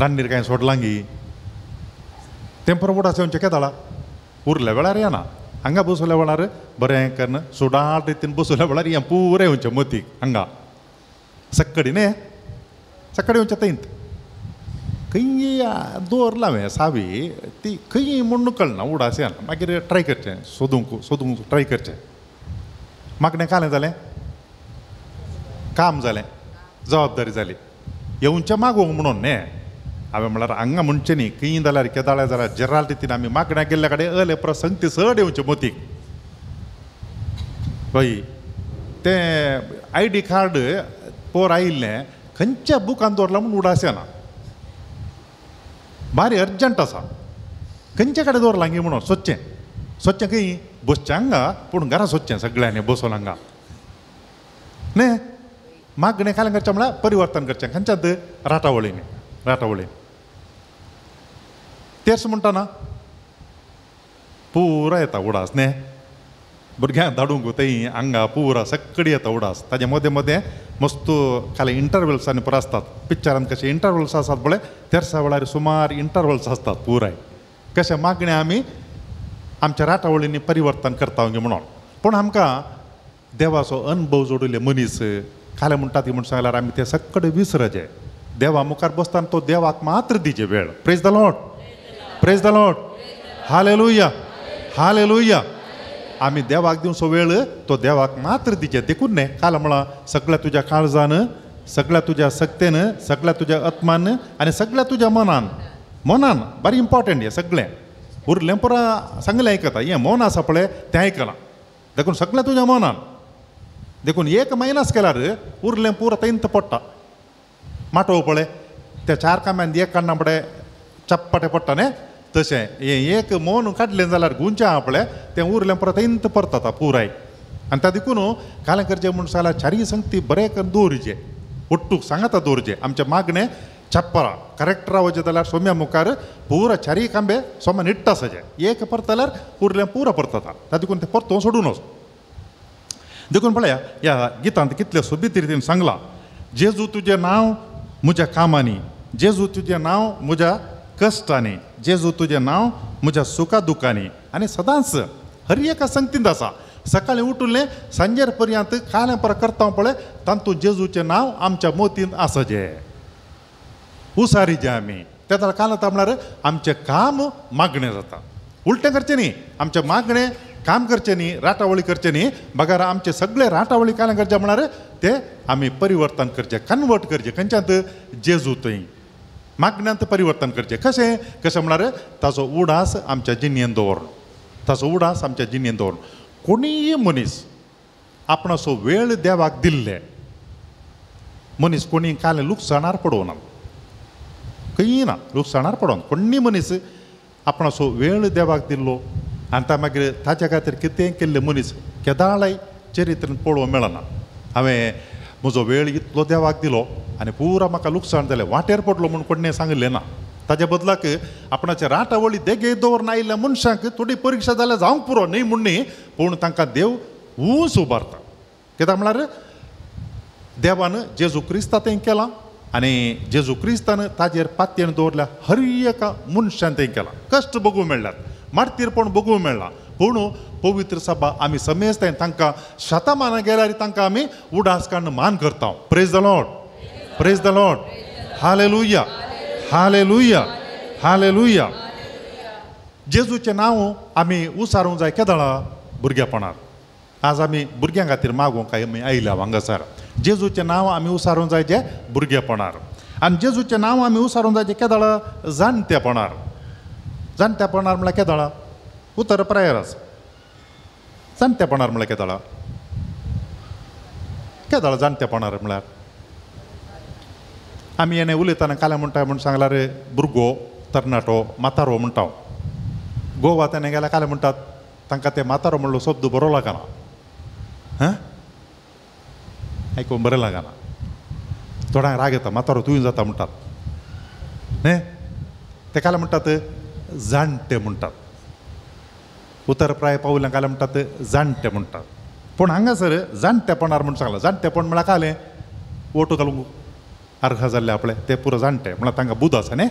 रान्नीर कांय सोडलांगी तेंपर उडास येवचें केदाळा उरल्या वेळार येना हांगा बसल्या वेळार बरें करन सुडाट रितीन बसल्या वेळार हें पुरें येवचें मतीक हांगा सक्कडी न्ही सक्कडी येवचें थंयत खंय दवरला हांवें सावी ती खंय म्हणून कळना उडास येना मागीर ट्राय करचें सोदूंक ट्राय करचें मागणें कालें जालें काम जालें जबाबदारी जाली येवचें मागोवंक म्हणून न्ही हांवें म्हळ्यार हांगा म्हणचें न्ही खंय जाल्यार केदाळे जाल्यार जराल रितीन आमी मागण्या गेल्ल्या कडेन अले प्रसंग ती चड येवचें मतीक पळय तें ID कार्ड पोर आयिल्लें खंयच्या बुकान दवरलां म्हूण उडास येना भारी अर्जंट आसा खंयचे कडेन दवरलां गे म्हणून सोदचें खंय बसचें हांगा पूण घरा सोदचें सगळ्यांनी बसून हांगा न्ही मागणें कालें करचें म्हळ्यार परिवर्तन करचें खंयच्यात राटावळीन तेच म्हणटाना पुरा येता उडास न्ही भुरग्यांक धाडूंक थंय हांगा पुरा सक्कडी येता उडास ताजे मदें मदें मस्त खाली इंटरवल्सांनी पर आसतात पिक्चरान कशे इंटरवल्स आसात पळय तेर्सा वेळार सुमार इंटरवल्स आसतात पुराय कशें मागणें आमी आमच्या राटावळींनी परिवर्तन करता गे म्हणून पूण आमकां देवाचो अनुभव जोडिल्ले मनीस खाले म्हणटा ती म्हूण सांगल्यार आमी ते सक्कड विसरचे देवा मुखार बसतना तो देवाक मात्र दिचे वेळ प्रेज द लॉर्ड हालेलुया आमी देवाक दिवचो वेळ तो देवाक मात्र दिचे देखून न्ही काल म्हळां सगळ्या तुज्या काळजान सगळ्या तुज्या सक्तेन सगळ्या तुज्या आत्मान आनी सगळ्या तुज्या मनान बारी इम्पॉर्टंट हें सगळें उरलें पुरा सांगलें आयकता हें मन आसा पळय तें आयकलां देखून सगळ्या तुज्या मनान देखून एक मायनस केल्यार उरलें पुरो थंयत पडटा माटोव पळय त्या 4 काम्यान एक काडना पळय चप्पाटें पडटा न्ही तशें हें एक मौन काडलें जाल्यार गुंजें आहा पळय तें उरलें परत थंयत परता पुराय आनी त्या देखून कालें करचें म्हूण सांगल्यार 4 संगती बरें करून दवरचें ಒಟ್ಟು ಸಂಗತ ದೋರ್ಜೆ आमच्या मागणे छप्पर करेक्ट रावचे जाल्यार सोम्या मुखार पुरा 4 कांबे सोमा निट्टा सजे एक परतल्यार उरलें पुरा परतता ता देखून तें परतो सोडूनच देखून पळया ह्या गितांत कितले सोबीत रितीन सांगलां जेजू तुजें नांव म्हज्या कामांनी जेजू तुजें नांव म्हज्या कश्टांनी जेजू तुजें नांव म्हज्या सुखा दुखांनी आनी सदांच हर एका संगतींत आसा सकाळीं उठुल्लें सांजेर पर्यंत कालें पर करता पळय तातूंत जेजूचें नांव आमच्या मोतींत आसचें उसारीचे आमी ते जाल्यार काल म्हळ्यार आमचें काम मागणें जाता उलटें करचें न्ही आमचें मागणें काम करचें न्ही राटावळी करचें न्ही बगार आमचें सगळें राटावळी कालें करचें म्हळ्यार तें आमी परिवर्तन करचें कन्वर्ट करचें खंयच्यांत जेजू थंय मागण्यांत परिवर्तन करचें कशें म्हळ्यार ताचो उडास आमच्या जिणेंत दवरून ताचो उडास आमच्या जिणेंत दवरून कोणीय मनीस आपणाचो वेळ देवाक दिल्ले मनीस कोणी कालें लुकसाणार पडोवना खंय ना लुकसाणार पडोन कोणी मनीस आपणाचो वेळ देवाक दिल्लो आनी ता मागीर ताच्या खातीर कितें केल्लें मनीस केदाळय चरित्रेंत पळोवंक मेळना हांवें म्हजो वेळ इतलो देवाक दिलो आनी पुरा म्हाका लुकसाण जालें वाटेर पडलो म्हूण कोणें सांगलें ना ताच्या बदलाक आपणाचे राटावळी देगे दवरून आयिल्ल्या मनशांक थोडी परिक्षा जाल्यार जावंक पुरो न्ही म्हूण न्ही पूण तांकां देव ऊंच उबारता कित्याक म्हळ्यार देवान जेजू क्रिस्ता तें केलां आनी जेजू क्रिस्तान ताजेर पातयेन दवरल्या हर एका मनशान तें केलां कश्ट बगूंक मेळ्ळ्यात मारतीरपण बगूंक मेळ्ळां पूण पवित्र सभा आमी समेजताय तांकां शतमानां गेल्यार तांकां आमी उडास काडून मान करता प्रेज द लॉर्ड हालेलुया हालेलुया हालेलुया जेजूचें नांव आमी उसारूंक जाय केदाळा भुरगेपणांत आज आमी भुरग्यां खातीर मागोवंक आमी आयल्या हांगासर जेजूचें नांव आमी उसारूंक जाय जे भुरगेपणार आनी जेजूचें नांव आमी उसारूंक जाय जे केदाळा जाणटेपणार म्हळ्यार केदाळा उतर प्रायरास जाणटेपणार म्हळ्यार केदाळा जाणटेपणार म्हळ्यार आमी हें उलयतना कालें म्हणटा म्हूण सांगल्यार भुरगो तरणाटो मातारो म्हणटा गोवा तेन्ना गेल्यार कालें म्हणटात तांकां ते मातारो म्हणलो शब्द बरो लागना हां आयकून बरें लागना थोड्यांक राग येता मातारो तुवें जाता म्हणटात न्ही ते कालें म्हणटात जाणटे म्हणटात उतर प्राय पावल्यां कालें म्हणटात जाणटे म्हणटात पूण हांगासर जाणटेपणार म्हूण सांगलां जाणटेपण म्हळ्यार कालें ओटो घालूंक अर्घ जाल्ले आपले ते पुरो जाणटे म्हळ्यार तांकां बुध आसा न्ही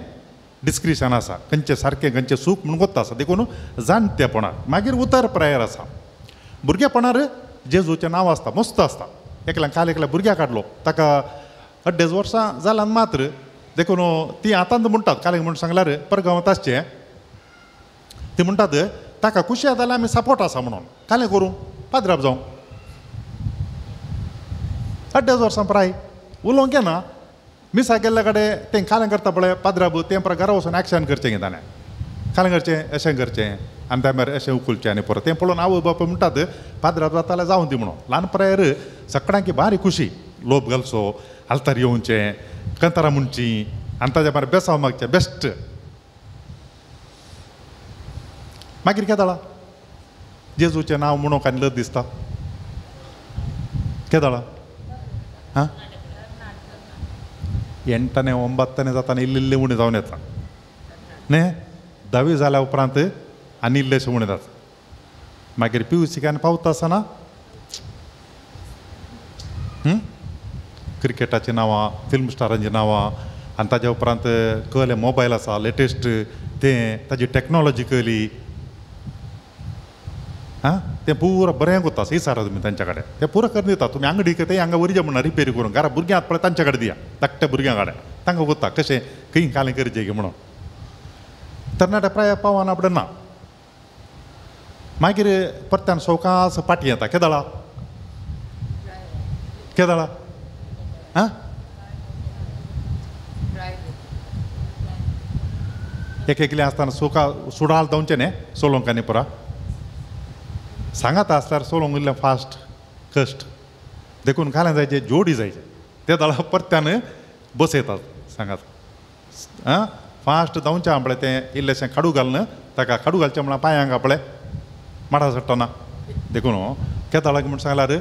डिस्क्रिशन आसा खंयचे सारकें खंयचें सूख म्हणून गोत्ता आसा देखून जाणटेपणान मागीर उतर प्रायर आसा भुरगेपणार जेजूचें नांव आसता मस्त आसता एकल्यान काल एकल्या भुरग्याक काडलो ताका 2.5 वर्सां जालां मात्र देखून ती आतांत म्हणटात कालेक म्हणून सांगल्यार परगांवांत आसचें ती म्हणटात ताका खुशी जाल्यार आमी सपोर्ट आसा म्हणून कालें करूं पाद्राब जावं 2.5 वर्सां प्राय उलोवंक येना मिसा गेल्ल्या कडेन तें कालें करता पळय पाद्राब तें परत घरा वचून एक्शन करचें गे ताणें कालें करचें अशें करचें आनी त्या भायर अशें उखलचें आनी परत तें पळोवन आवय बापूय म्हणटात पाद्राब जाता जाल्यार जावं दी म्हणून ल्हान प्रायर सकाळांकी बारी खुशी लोप घालचो आल्तार येवचें कंतारां म्हणचीं आनी ताच्या भायर बेसांव मागचें बेस्ट मागीर केदाळा जेजूचें नांव म्हणूंक आनी लज दिसता केदाळा हां 8 9 जाताना इल्लें उणें जावन येता न्ही 10वी जाल्या उपरांत आनी इल्लेशें उणें जाता मागीर PUC पावता आसतना क्रिकेटाचीं नांवां फिल्म स्टारांचीं नांवां आनी ताज्या उपरांत कळ्ळें मोबायल आसा लेटेस्ट तें ताजी टॅक्नोलॉजी कळली हां तें पुरो बरें कोत्ता इसारा तुमी तांच्या कडेन तें पुरो करून दिता तुमी आंगडी तें हांगा व्हरचें म्हणा रिपेरी करून घरा भुरग्यांक पळय तांच्या कडेन दिया धाकट्या भुरग्यां कडेन तांकां कोत्ता कशें खंय कालें करचें गे म्हणून तरणाट्या प्राय पावना फुडें ना मागीर परत्यान सवकास पाटी येता केदाळा केदाळा हां एक एकलें आसतना सुका सुडाल जावचें न्ही सोलोंक आनी पुरा सांगात आसल्यार सोलोंक इल्लें फास्ट कश्ट देखून कालें जायचें जोडी जायचें ते दळा परत्यान बसयतात सांगात आं फास्ट जावचें आपलें तें इल्लेशें खाडू घालून ताका खाडू घालचें म्हळ्यार पांयांक आपलें माडा सट्टना देखून केदाळाक म्हूण सांगल्यार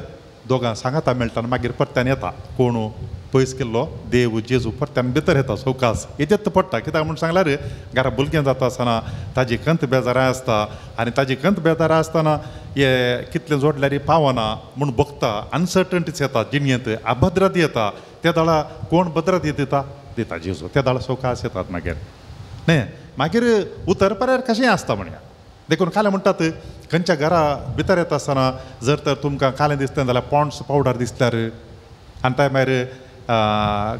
दोगां सांगाता मेळटा मागीर परत्यान येता कोण पयस केल्लो देव जेजू परत्यान भितर येता सवकास येजेत पडटा कित्याक म्हूण सांगल्यार घरा भुरगें जाता आसतना ताजी कंत बेजारां आसता आनी ताजी कंत बेजारां आसतना हे कितलें जोडल्यार पावना म्हूण बगता अनसर्टनिटीज येता जिणयेंत अभद्रता येता त्या दाळा कोण भद्रता दिता जेजू त्या दाळा सवकास येतात मागीर न्ही मागीर उतर पर्यार कशें आसता म्हण्या देखून कालें म्हणटात खंयच्या घरा भितर येता आसतना जर तर तुमकां कालें दिसलें जाल्यार पॉन्ड्स पावडर दिसल्यार आनी त्या भायर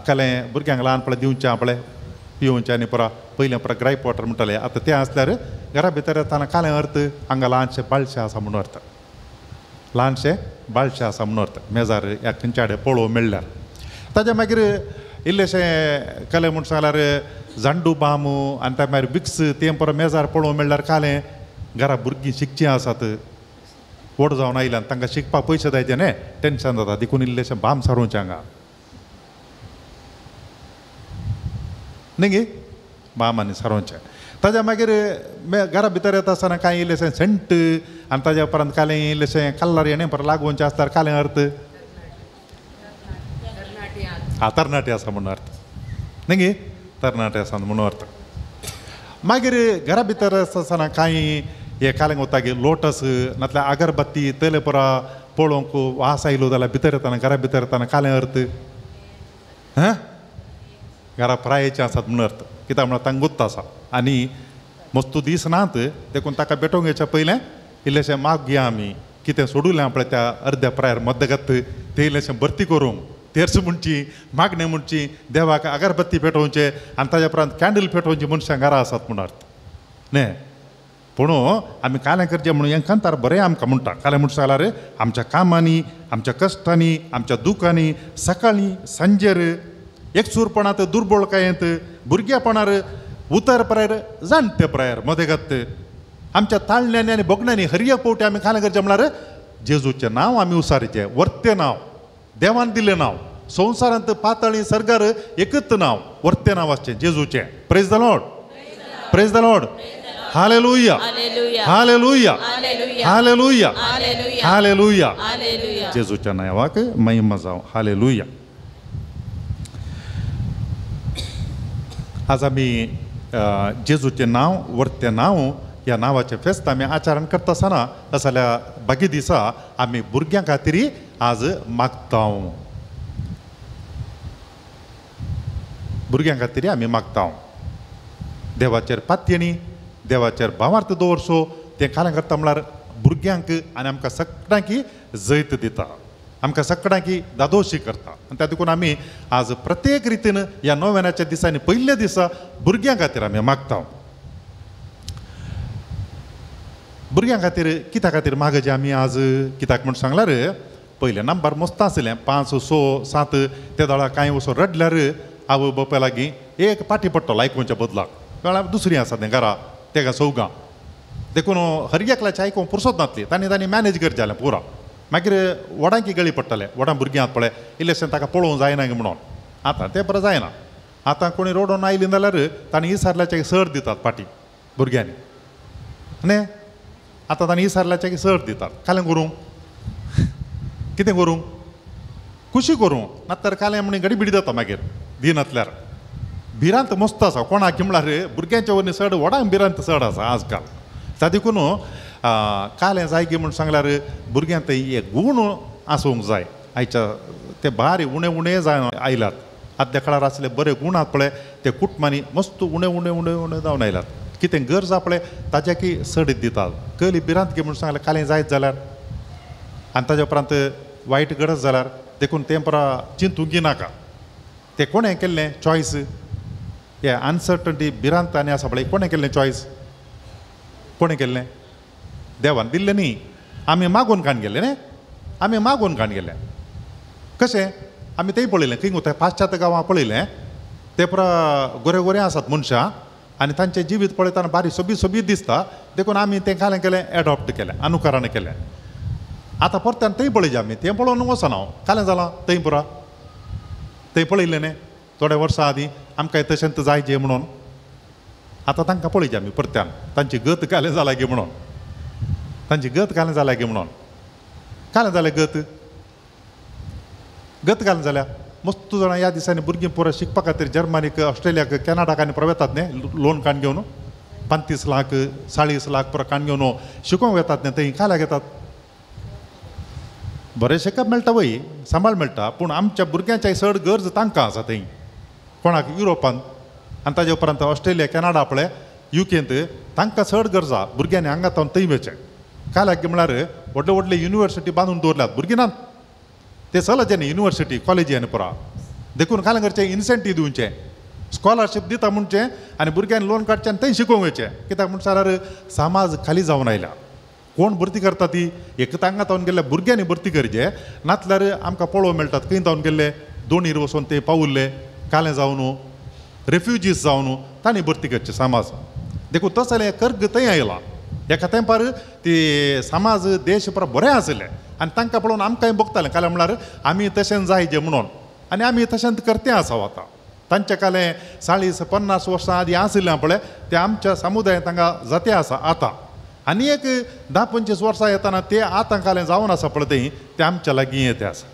कालें भुरग्यांक ल्हानपणां दिवचें आपलें पिवचें आनी पुरा पयलें पुरा ग्रायप वॉटर म्हणटालें आतां तें आसल्यार घरा भितर येताना कालें अर्थ हांगा ल्हानशें बाळशें आसा म्हणून अर्थ ल्हानशें बाळशें आसा म्हणून अर्थ मेजार ह्या खंयच्या कडेन पळोवंक मेळ्ळ्यार ताच्या मागीर इल्लेशें कालें म्हूण सांगल्यार जांडू बाम आनी त्या भायर विक्स तें परत मेजार पळोवंक मेळ्ळ्यार कालें घरा भुरगीं शिकचीं आसात व्हड जावन आयल्यान तांकां शिकपाक पयशे जायचे न्ही टेन्शन जाता देखून इल्लेशें बाम सारोवचें हांगा न्ही गे बाम आनी सारोवचें ताज्या मागीर घरा भितर येता आसतना कांय इल्लेशें सेंट आनी ताज्या उपरांत कालें इल्लेशें कल्लार येणें परत लागोवचें आसल्यार कालें अर्थ तरणाटी आसा म्हणून अर्थ न्ही गे तरणाटे आसा म्हणून अर्थ मागीर घरा भितर आसतना कांय हे कालें वता गे लोटस नातल्यार अगरबत्ती तेले पुरा पळोवंक वास आयलो जाल्यार भितर येताना घरा भितर येताना कालें अर्थ हां घरा प्रायेचें आसात म्हणून अर्थ कित्याक म्हळ्यार तांकां गुत्त आसा आनी मस्तू दीस नात देखून ताका भेटोवंक येवच्या पयलें इल्लेशें माग घेया आमी कितें सोडूलें आपणें त्या अर्द्या प्रायर मध्यगत तें इल्लेशें भरती करूंक तेर्स म्हणची मागणें म्हणची देवाक अगरबत्ती पेटोवचें आनी ताज्या उपरांत कॅन्डल पेटोवची मनशां घरा आसात म्हणून अर्थ न्ही पूण आमी कालें करचें म्हणून हें कांतार बरें आमकां म्हणटा कालें म्हणटा सांगल्यार आमच्या कामांनी आमच्या कश्टांनी आमच्या दुखांनी सकाळीं सांजेर एकसूरपणांत दुर्बळकायेंत भुरगेपणार उतर प्रायर जाणटे प्रायर मदेगत आमच्या ताळण्यांनी आनी बोगण्यांनी हरयेक पावटी आमी कालें करचें म्हळ्यार जेजूचें नांव आमी उसारचें वर्तें नांव देवान दिलें नांव संवसारांत पातळी सर्गार एकच नांव वर्तें नांव आसचें जेजूचें praise the Lord praise the Lord hallelujah हालेलुया हालेलुया हालेलुया जेजूच्या नांवाक महिमा जावं हालेलुया आज आमी जेजूचें नांव वर्तें नांव ह्या नांवाचें फेस्त आमी आचरण करता आसतना जाल्यार बाकी दिसा आमी भुरग्यां खातीर आज मागता भुरग्यां खातीर आमी मागता देवाचेर पातयेणी देवाचेर भावार्थ दवरसो तें कालें करता म्हळ्यार भुरग्यांक आनी आमकां सगळ्यांक जैत दिता आमकां सगळ्यांक दादोशी करता आनी त्या देखून आमी आज प्रत्येक रितीन ह्या नोवेनाच्या दिसांनी पयल्या दिसा भुरग्यां खातीर आमी मागता भुरग्यां खातीर कित्या खातीर मागचे आमी आज कित्याक म्हूण सांगल्यार पयले नंबर मस्त आसलें 5, 6, 7 ते दळा कांय वचून रडल्यार आवय बापाय लागीं एक पाटी पडटलो आयकुच्या बदलाक कळ्ळां दुसरी आसा तें घरा तेका चौगां देखून हर एकल्याचें आयकूंक पुरसत नासली तांणी मॅनेज करचें जालें पुरा मागीर वडांकी गळी पडटलें वडां भुरगीं आहात पळय इल्लेशें ताका पळोवंक जायना म्हणून आतां तें बरें जायना आतां कोणी रोडून आयलीं जाल्यार तांणी इसारल्याचे सर दितात पाटी भुरग्यांनी न्ही आतां तांणी इसारल्याचे सर दितात कालें करूं कितें करूं खुशी करूं नातर कालें म्हणून गडीबिडी जाता मागीर दिनातल्यार भिरांत मस्त आसा कोणाक म्हळ्यार भुरग्यांच्या वरवीं चड वडांक भिरांत चड आसा आजकाल त्या देखून कालें जाय गी म्हूण सांगल्यार भुरग्यांक हे गूण आसूंक जाय आयच्या ते भायर उणें उणें जावन आयल्यात आदल्या काळार आसले बरे गूण आहात पळय ते कुटुंबांनी मस्त उणें उणें उणें उणें जावन आयल्यात कितें गरज आहा पळय ताच्याकी चड दितात कली भिरांत गे म्हूण सांगल्यार कालें जायत जाल्यार आनी ताज्या उपरांत वायट गरज जाल्यार देखून तें परा चिंतूंक नाका तें कोणें केल्लें चॉयस हे अनसर्टनिटी भिरांत आनी आसा पळय कोणें केल्लें चॉयस कोणें केल्लें देवान दिल्लें न्ही आमी मागून काण गेले न्ही आमी मागून काण गेले कशें आमी तेंय पळयलें खंय वता पाश्चात्य गांवां पळयलें ते परा गोरे गोरे आसात मनशां आनी तांचें जिवीत पळयतना बारीक सोबीत दिसता देखून आमी तें कालें केलें एडॉप्ट केलें अनुकरण केलें आतां परत्यान थंय पळयचें आमी तें पळोवन वचना हांव कालें जालां थंय पुरा थंय पळयलें न्ही थोड्या वर्सां आदीं आमकां तशेंच जायचें म्हणून आतां तांकां पळयचें आमी परत्यान तांची गत कालें जालां गे म्हणून तांची गत कालें जाल्या गे म्हणून कालें जालें गत कालें जाल्या मस्त जाणां ह्या दिसांनी भुरगीं पुरो शिकपा खातीर जर्मनीक ऑस्ट्रेलियाक कॅनाडाक आनी पुरो वेतात न्ही लोन काण घेवन 35 लाख 40 लाख पुरो काण घेवन शिकोवंक वेतात न्ही थंय काल्याक येतात बरें शिकप मेळटा वय सांबाळ मेळटा पूण आमच्या भुरग्यांच्या चड गरज तांकां आसा थंय कोणाक युरोपांत आनी ताजे उपरांत ऑस्ट्रेलिया कॅनाडा पळय युकेंत तांकां चड गरजा भुरग्यांनी हांगा तावन थंय वचें काल्याक म्हळ्यार व्हडले व्हडले युनिवर्सिटी बांदून दवरल्यात भुरगीं नात ते चलचे न्ही युनिवर्सिटी कॉलेजी पुरा देखून कालें करचें इन्सेंटीव दिवचें स्कॉलरशीप दिता म्हणचें आनी भुरग्यांनी लोन काडचें आनी थंय शिकोवंक वयचें कित्याक म्हण जाल्यार समाज खाली जावन आयला कोण भरती करता ती एक तांकां तावन गेल्ल्या भुरग्यांनी भरती करचें नातल्यार आमकां पळोवंक मेळटात खंय तावन गेल्ले दोणीर वचून ते पावुल्ले कालें जावन रेफ्युजीज जावन तांणी भरती करचें समाज देखून तसलें कर्ग थंय आयलां एका तेंपार ती समाज देश पुरो बरें आसले आनी तांकां पळोवन आमकांय बगतालें कालें म्हळ्यार आमी तशें जायचें म्हणून आनी आमी तशेंच करतें आसा आतां तांचें कालें 40-50 वर्सां आदीं आशिल्लें पळय तें आमच्या समुदायान तांकां जातें आसा आतां आनी एक 10-25 वर्सां येताना तें आतां कालें जावन आसा पळय थंय तें आमच्या लागीं येतें आसा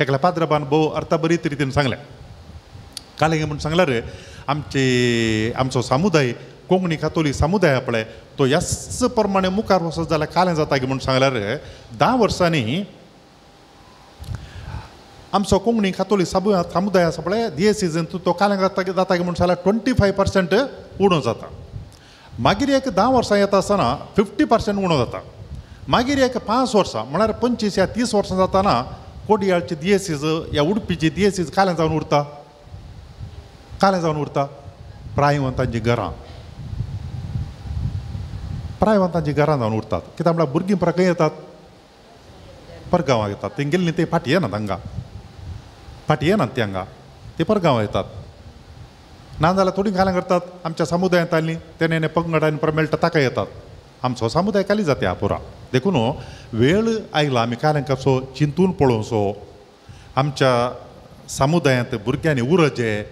एकल्या पाद्रबान भोव अर्थबरीत रितीन सांगलें कालें म्हणून सांगल्यार आमचो समुदाय कोंकणी कातोलीक समुदाय पळय तो ह्याच प्रमाणे मुखार वचत जाल्यार कालें जाता गे म्हणून सांगल्यार 10 वर्सांनी आमचो कोंकणी कातोलीक समुदाय आसा पळय DSCन तो कालें जाता गे म्हणून सांगल्यार 25% उणो जाता मागीर एक 10 वर्सां येता आसतना 50% उणो जाता मागीर एक 5 वर्सां म्हळ्यार 25 या 30 वर्सां जाताना कोडयाळचे DSCज ह्या उडपीची DSCज कालें जावन उरता प्रायवंतांची घरां जावन उरतात कित्याक म्हळ्यार भुरगीं परा खंय येतात परगांवां येतात ते गेल्लीं ते फाटी येनात हांगा ते हांगा ते परगांवां येतात नाजाल्यार थोडीं कालें करतात आमच्या समुदायांत आयलीं तेणे पंगडांनी परा मेळटा ताका येतात आमचो समुदाय खाली जाता ह्या पुरा देखून वेळ आयला आमी कालें कसो चिंतून पळोवचो आमच्या समुदायांत भुरग्यांनी उरचें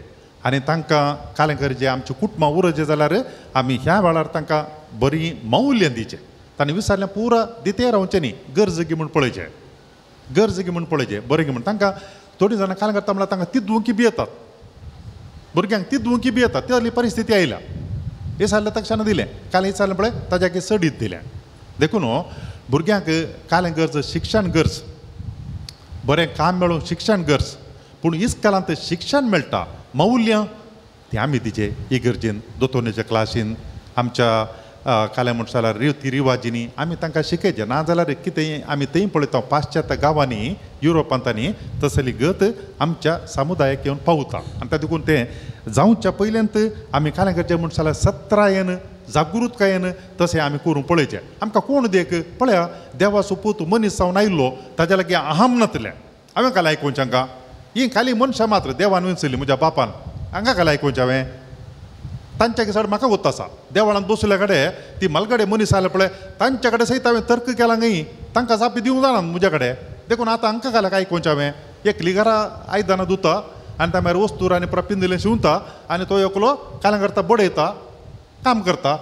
आनी तांकां कालें करचें आमचें कुटुंबां उरचें जाल्यार आमी ह्या वेळार तांकां बरी मौल्य दिचें तांणी विचारलें पुरा दिते रावचें न्ही गरज गी म्हूण पळयचें बरें गी म्हूण तांकां थोडीं जाणां कालें करता म्हळ्यार तांकां तिदवंकी बी येतात भुरग्यांक तिदवंकी बी येतात ती परिस्थिती आयल्या विचारलें तक्षण दिलें कालें विचारलें पळय ताज्याक सडीत दिलें देखून भुरग्यांक कालें गरज शिक्षण गरज बरें काम मेळून शिक्षण गरज पूण इस्कालांत शिक्षण मेळटा मौल्य ती आमी दिजे इगर्जेन दोतोरनेच्या क्लासीन आमच्या काल्या म्हणसाला रिती रिवाजींनी आमी तांकां शिकयचे नाजाल्यार कितें आमी थंय पळयता पाश्चात्य गांवांनी युरोपांतांनी तसली गत आमच्या समुदायाक येवन पावता आनी ताका देखून तें जावच्या पयल्यांत आमी काल्यागरच्या म्हणसाला सत्रायन जागृतकायेन तशें आमी करून पळयचें आमकां कोण देख पळया देवाचो पूत मनीस जावन आयिल्लो ताज्या लागीं अहम नातलें हांवें काल आयकोवचें हांकां ही खाली मनशां मात्र देवान विंचली म्हज्या बापान हांगा काल आयकोवचें हांवें तांच्या दिसाड म्हाका वता आसा देवळांत बसले कडेन ती मलगडे मनीस आले पळय तांचे कडेन सयत हांवें तर्क केला न्ही तांकां जापी दिवंक जाणा म्हजे कडेन देखून आतां हांकां काल आयकोवचें हांवें एकली घरा आयदनां धुता आनी त्या भायर वस्तूर आनी प्रपिंदिलें शिंवता आनी तो एकलो काल्यां करता बडयता काम करता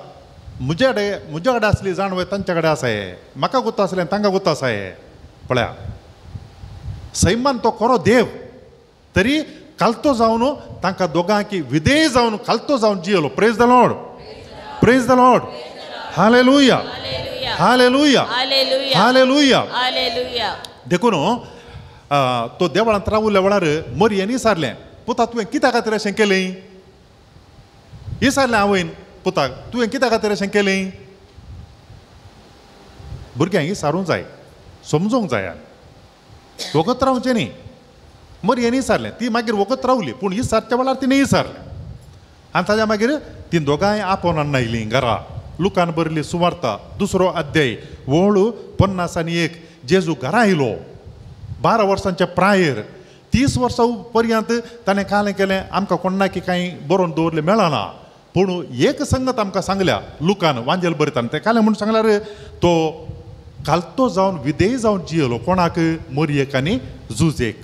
म्हजे कडेन आसली जाणवय तांच्या कडेन आसा हे म्हाका गोता आसलें तांकां गोता आसा हे पळया सैमान तो खरो देव तरी कालतो जावन तांकां दोगांकी विधेय जावन कालतो जावन जियलो praise the Lord praise the Lord hallelujah हालेलुया हालेलुया हालेलुया देखून तो देवळांत रावल्या वेळार मरयेन विचारलें पुता तुवें कित्या खातीर अशें केलें विचारलें हांवें पुताक तुवें कित्या खातीर अशें केलें भुरग्यांक विचारूंक जाय समजूंक जाय वगत रावचें न्ही मरयेन विचारलें ती मागीर वगत रावली पूण विचारच्या वेळार तिणें विचारलें आनी ताज्या मागीर ती दोगांय आपोवनान आयलीं घरा लुकान बरयली सुवार्ता 2 अध्याय वळू 51 जेजू घरा आयलो 12 वर्सांच्या प्रायर 30 वर्सां पर्यंत ताणें कालें केलें आमकां कोणाकी कांय बरोवन दवरलें मेळना पूण एक संगत आमकां सांगल्या लुकान वांजेल बरयताना तें कालें म्हूण सांगल्यार तो कालतो जावन विधेय जावन जियलो कोणाक मरयेक आनी जुजेक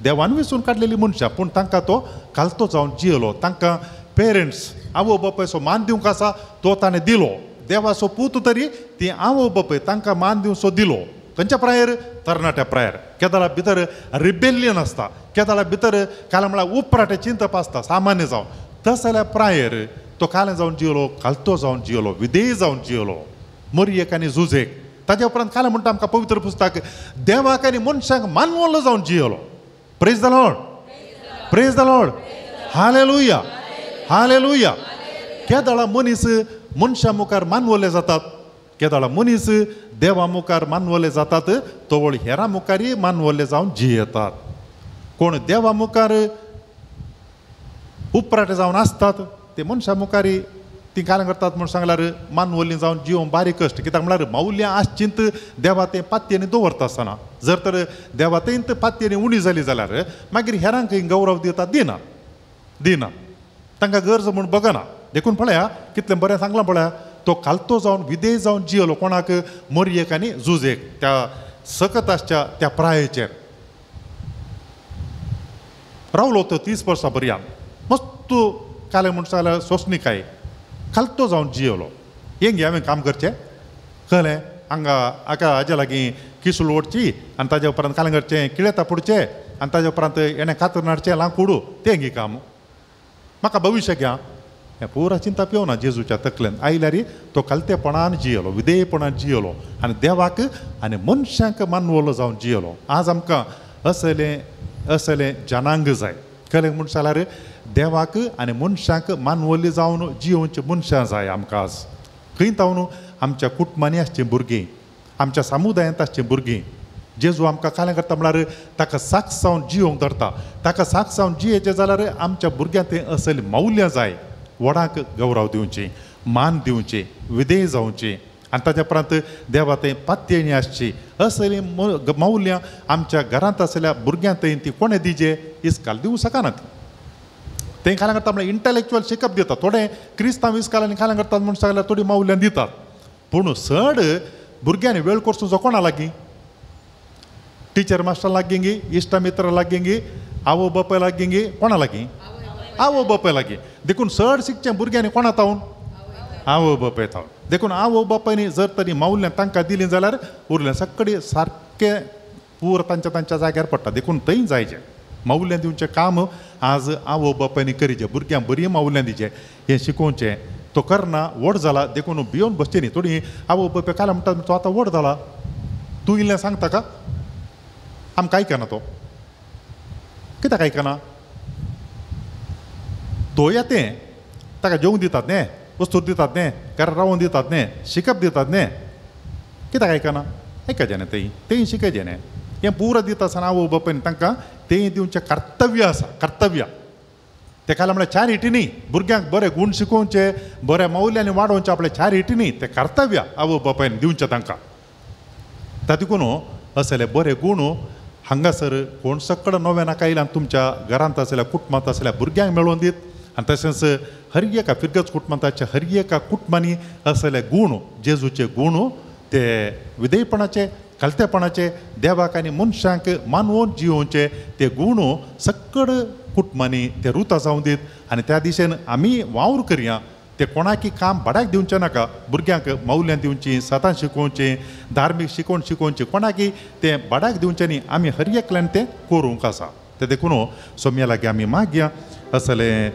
देवान विसरून काडलेली मनशां पूण तांकां तो कालतो जावन जियलो तांकां पेरंट्स आवय बापायचो मान दिवंक आसा तो ताणें दिलो देवाचो पूत तरी ती आवय बापाय तांकां मान दिवचो दिलो खंयच्या प्रायर तरणाट्या प्रायर केदाळा भितर रिबेलियन आसता केदाळा भितर काल म्हळ्यार उपराटे चिंतप आसता सामान्य जावन तस जाल्यार प्रायर तो कालें जावन जियलो कालतो जावन जियलो विधेय जावन जियलो मरयेक आनी जुजेक ताज्या उपरांत कालें म्हणटा आमकां पवित्र पुस्तक देवाक आनी मनशांक मानवलो जावन जियलो praise the Lord praise the Lord hallelujah हालेलुया केदाळा मनीस मनशां मुखार मानवले जातात केदाळा मनीस देवा मुखार मानवले जातात तोवळ हेरां मुखारय मानवले जावन जियेतात कोण देवा मुखार उपराटे जावन आसतात ते मनशां मुखारी ती कालें करतात म्हूण सांगल्यार मानवलीं जावन जिवोवंक बारीक कश्ट कित्याक म्हळ्यार माऊल्यां आसचींत देवा तें पातयेनी दवरता आसतना जर तर देवा तेंत पातयेनी उणी जाली जाल्यार मागीर हेरांक गौरव दिता दिना तांकां गरज म्हूण बगना देखून पळया कितलें बरें सांगलां पळया तो कालतो जावन विधेय जावन जियलो कोणाक मरयेक आनी जुजेक त्या सकत आसच्या त्या प्रायेचेर रावलो तो 30 वर्सां पर्यंत मस्त कालें म्हूण सांगल्यार सोंसणीकाय कालतो जावन जियलो हें घे हांवें काम करचें कळ्ळें हांगा हाज्या लागीं किसूल ओडची आनी ताज्या उपरांत कालें करचें किळेता पुडचें आनी ताज्या उपरांत हेणें कातर नाडचें लांक उडू तें घे काम म्हाका भविश्य घ्या हें पुरा चिंता पेवना जेजूच्या तकलेन आयल्यार तो कालतेपणान जियलो विधेयपणान जियलो आनी देवाक आनी मनशांक मानवलो जावन जियलो आज आमकां असलें जनांग जाय कळ्ळें म्हूण जाल्यार देवाक आनी मनशांक मानवली जावन जियोवची मनशां जाय आमकां आज खंय तावन आमच्या कुटुंबांनी आसचीं भुरगीं आमच्या समुदायांत आसचीं भुरगीं जेजू आमकां कालें करता म्हळ्यार ताका साक्ष जावन जियोवंक धरता ताका साक्ष जावन जियेचें जाल्यार आमच्या भुरग्यांक तें असलीं मौल्यां जाय वडाक गौरव दिवचें मान दिवचें विधेय जावचें आनी ताज्या उपरांत देवा तें पातयेनी आसची असलीं मौल्यां आमच्या घरांत आसलेल्या भुरग्यांक थंय ती कोणें दिजे इस्काल दिवंक शकनात तें कालें करता म्हळ्यार इंटलेक्च्युअल शिकप दितात थोडे क्रिस्तांव इस्कालांनी कालें करतात म्हूण सांगल्यार थोडीं मौल्यां दितात पूण चड भुरग्यांनी वेळ करचो कोणा लागीं टिचर मास्टर लागीं गी इश्ट मित्र लागीं गी आवय बापाय लागीं गी कोणा लागीं आवय बापाय लागीं देखून चड शिकचें भुरग्यांनी कोणा तावन आवय बापाय तावन देखून आवय बापायनी जर तरी मौल्यां तांकां दिलीं जाल्यार उरलें सगळें सारकें पूर तांच्या जाग्यार पडटा देखून थंय जायचें मौल्यां दिवचें काम आज आवय बापायनी करीचें भुरग्यांक बरीं मौल्यां दिचें हें शिकोवचें तो करना व्हड जाला देखून भियोन बसचें न्ही थोडीं आवय बापाय काल म्हणटा तो आतां व्हड जाला तूं इल्लें सांगता का आमकां आयकना तो कित्याक आयकना तो येते ताका जेवंक दितात न्ही वस्तू दितात न्ही घरा रावून दितात न्ही शिकप दितात न्ही कित्याक आयकना आयकचें न्ही तेंय शिकयचें न्ही हें पुरो दिता आसतना आवय बापायन तांकां तें दिवचें कर्तव्य आसा कर्तव्य तेका लागून म्हळ्यार 4 हिटींनी भुरग्यांक बरे गूण शिकोवचे बऱ्या मौल्यांनी वाडोवचें आपल्या 4 हिटींनी तें कर्तव्य आवय बापायन दिवचें तांकां तातूंत असले बरे गूण हांगासर कोण सक्कड नवे नाका येयल्यान तुमच्या घरांत आसल्या कुटुंबांत आसल्या भुरग्यांक मेळोवन दीत आनी तशेंच हर एका फिरगत कुटुंबांताच्या हर एका कुटुंबांनी असले गूण जेजूचे गूण ते विधेयपणाचे कलतेपणाचे देवाक आनी मनशांक मानवून जिवोवचे ते गूण सक्कड कुटुंबांनी ते रुता जावं दीत आनी त्या दिशेन आमी वावर करया ते कोणाकी काम भाड्याक दिवचें नाका भुरग्यांक मौल्यांत दिवचीं सदां शिकोवचें धार्मीक शिकोवण शिकोवचें कोणाकी ते भाड्याक दिवचें न्ही आमी हर एकल्यान तें करूंक आसा ते देखून सोम्या लागीं आमी मागया असले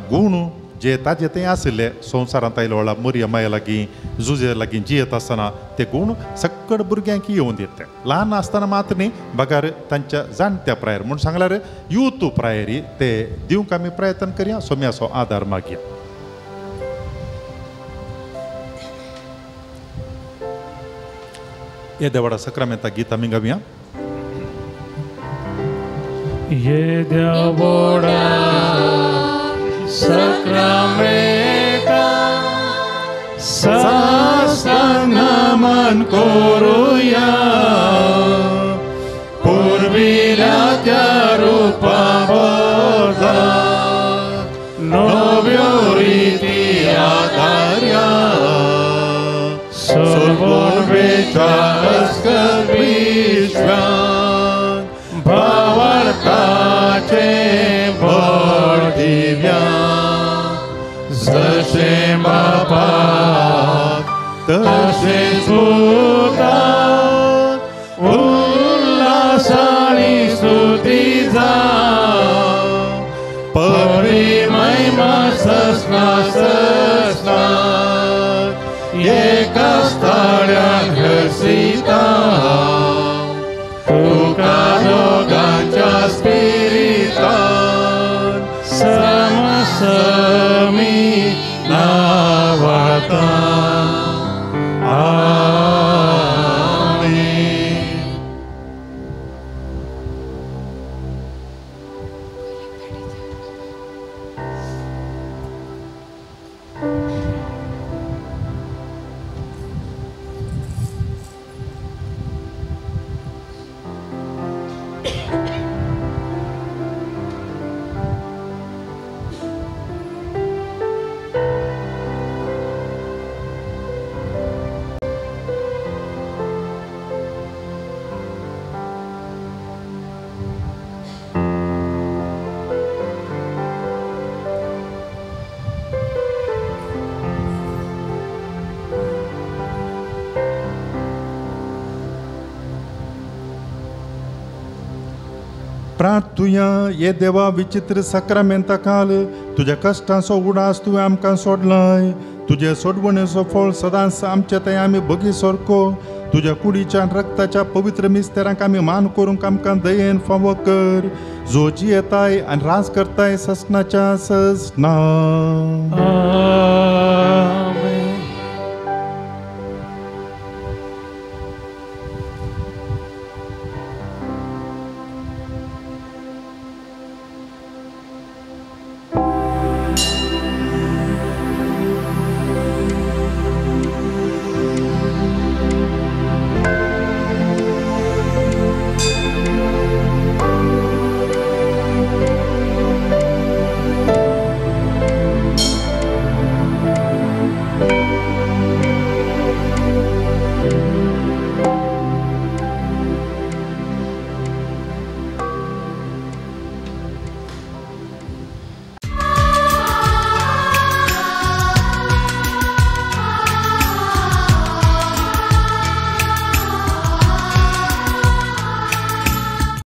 गूण जे ताजे तें आशिल्ले संवसारांत आयले व्हडा मरिया माया लागीं जुजे लागीं जियेत आसतना ते गूण सक्कड भुरग्यांक येवं दित ल्हान आसतना मात्र न्ही बगार तांच्या जाणट्या प्रायर म्हूण सांगल्यार यूथ प्रायरी ते दिवंक आमी प्रयत्न करया सोम्याचो आदार मागया ये देवाडा सक्रामेंता गीत आमी गावया ये देवाडा सक्रामेंता सासनमन करूया पूर्वील्या त्या रूपा बदला नव्यो रिती आधार्या सोर्वेच्या विश्वान भावार्थाचे बळ दिव्या जशे बापाक तशे सुताक उल्हासानी स्तुती जाव परी महिमा ससना ससना एका स्थळ्यान हसिता तुका दोगांच्या स्पिरितान समसमी नावाता आमेन प्रार्थुया ये देवा विचित्र सक्रामेंता काल तुझ्या कश्टांचो उडास तुवें आमकां सोडलाय तुजे सोडवणेचो फळ सदांच आमचे थंय आमी बगी सारको तुज्या कुडीच्या रक्ताच्या पवित्र मिस्तेरांक आमी मान करूंक आमकां दयेन फावो कर जो जी येताय आनी राज करताय ससनाच्या ससना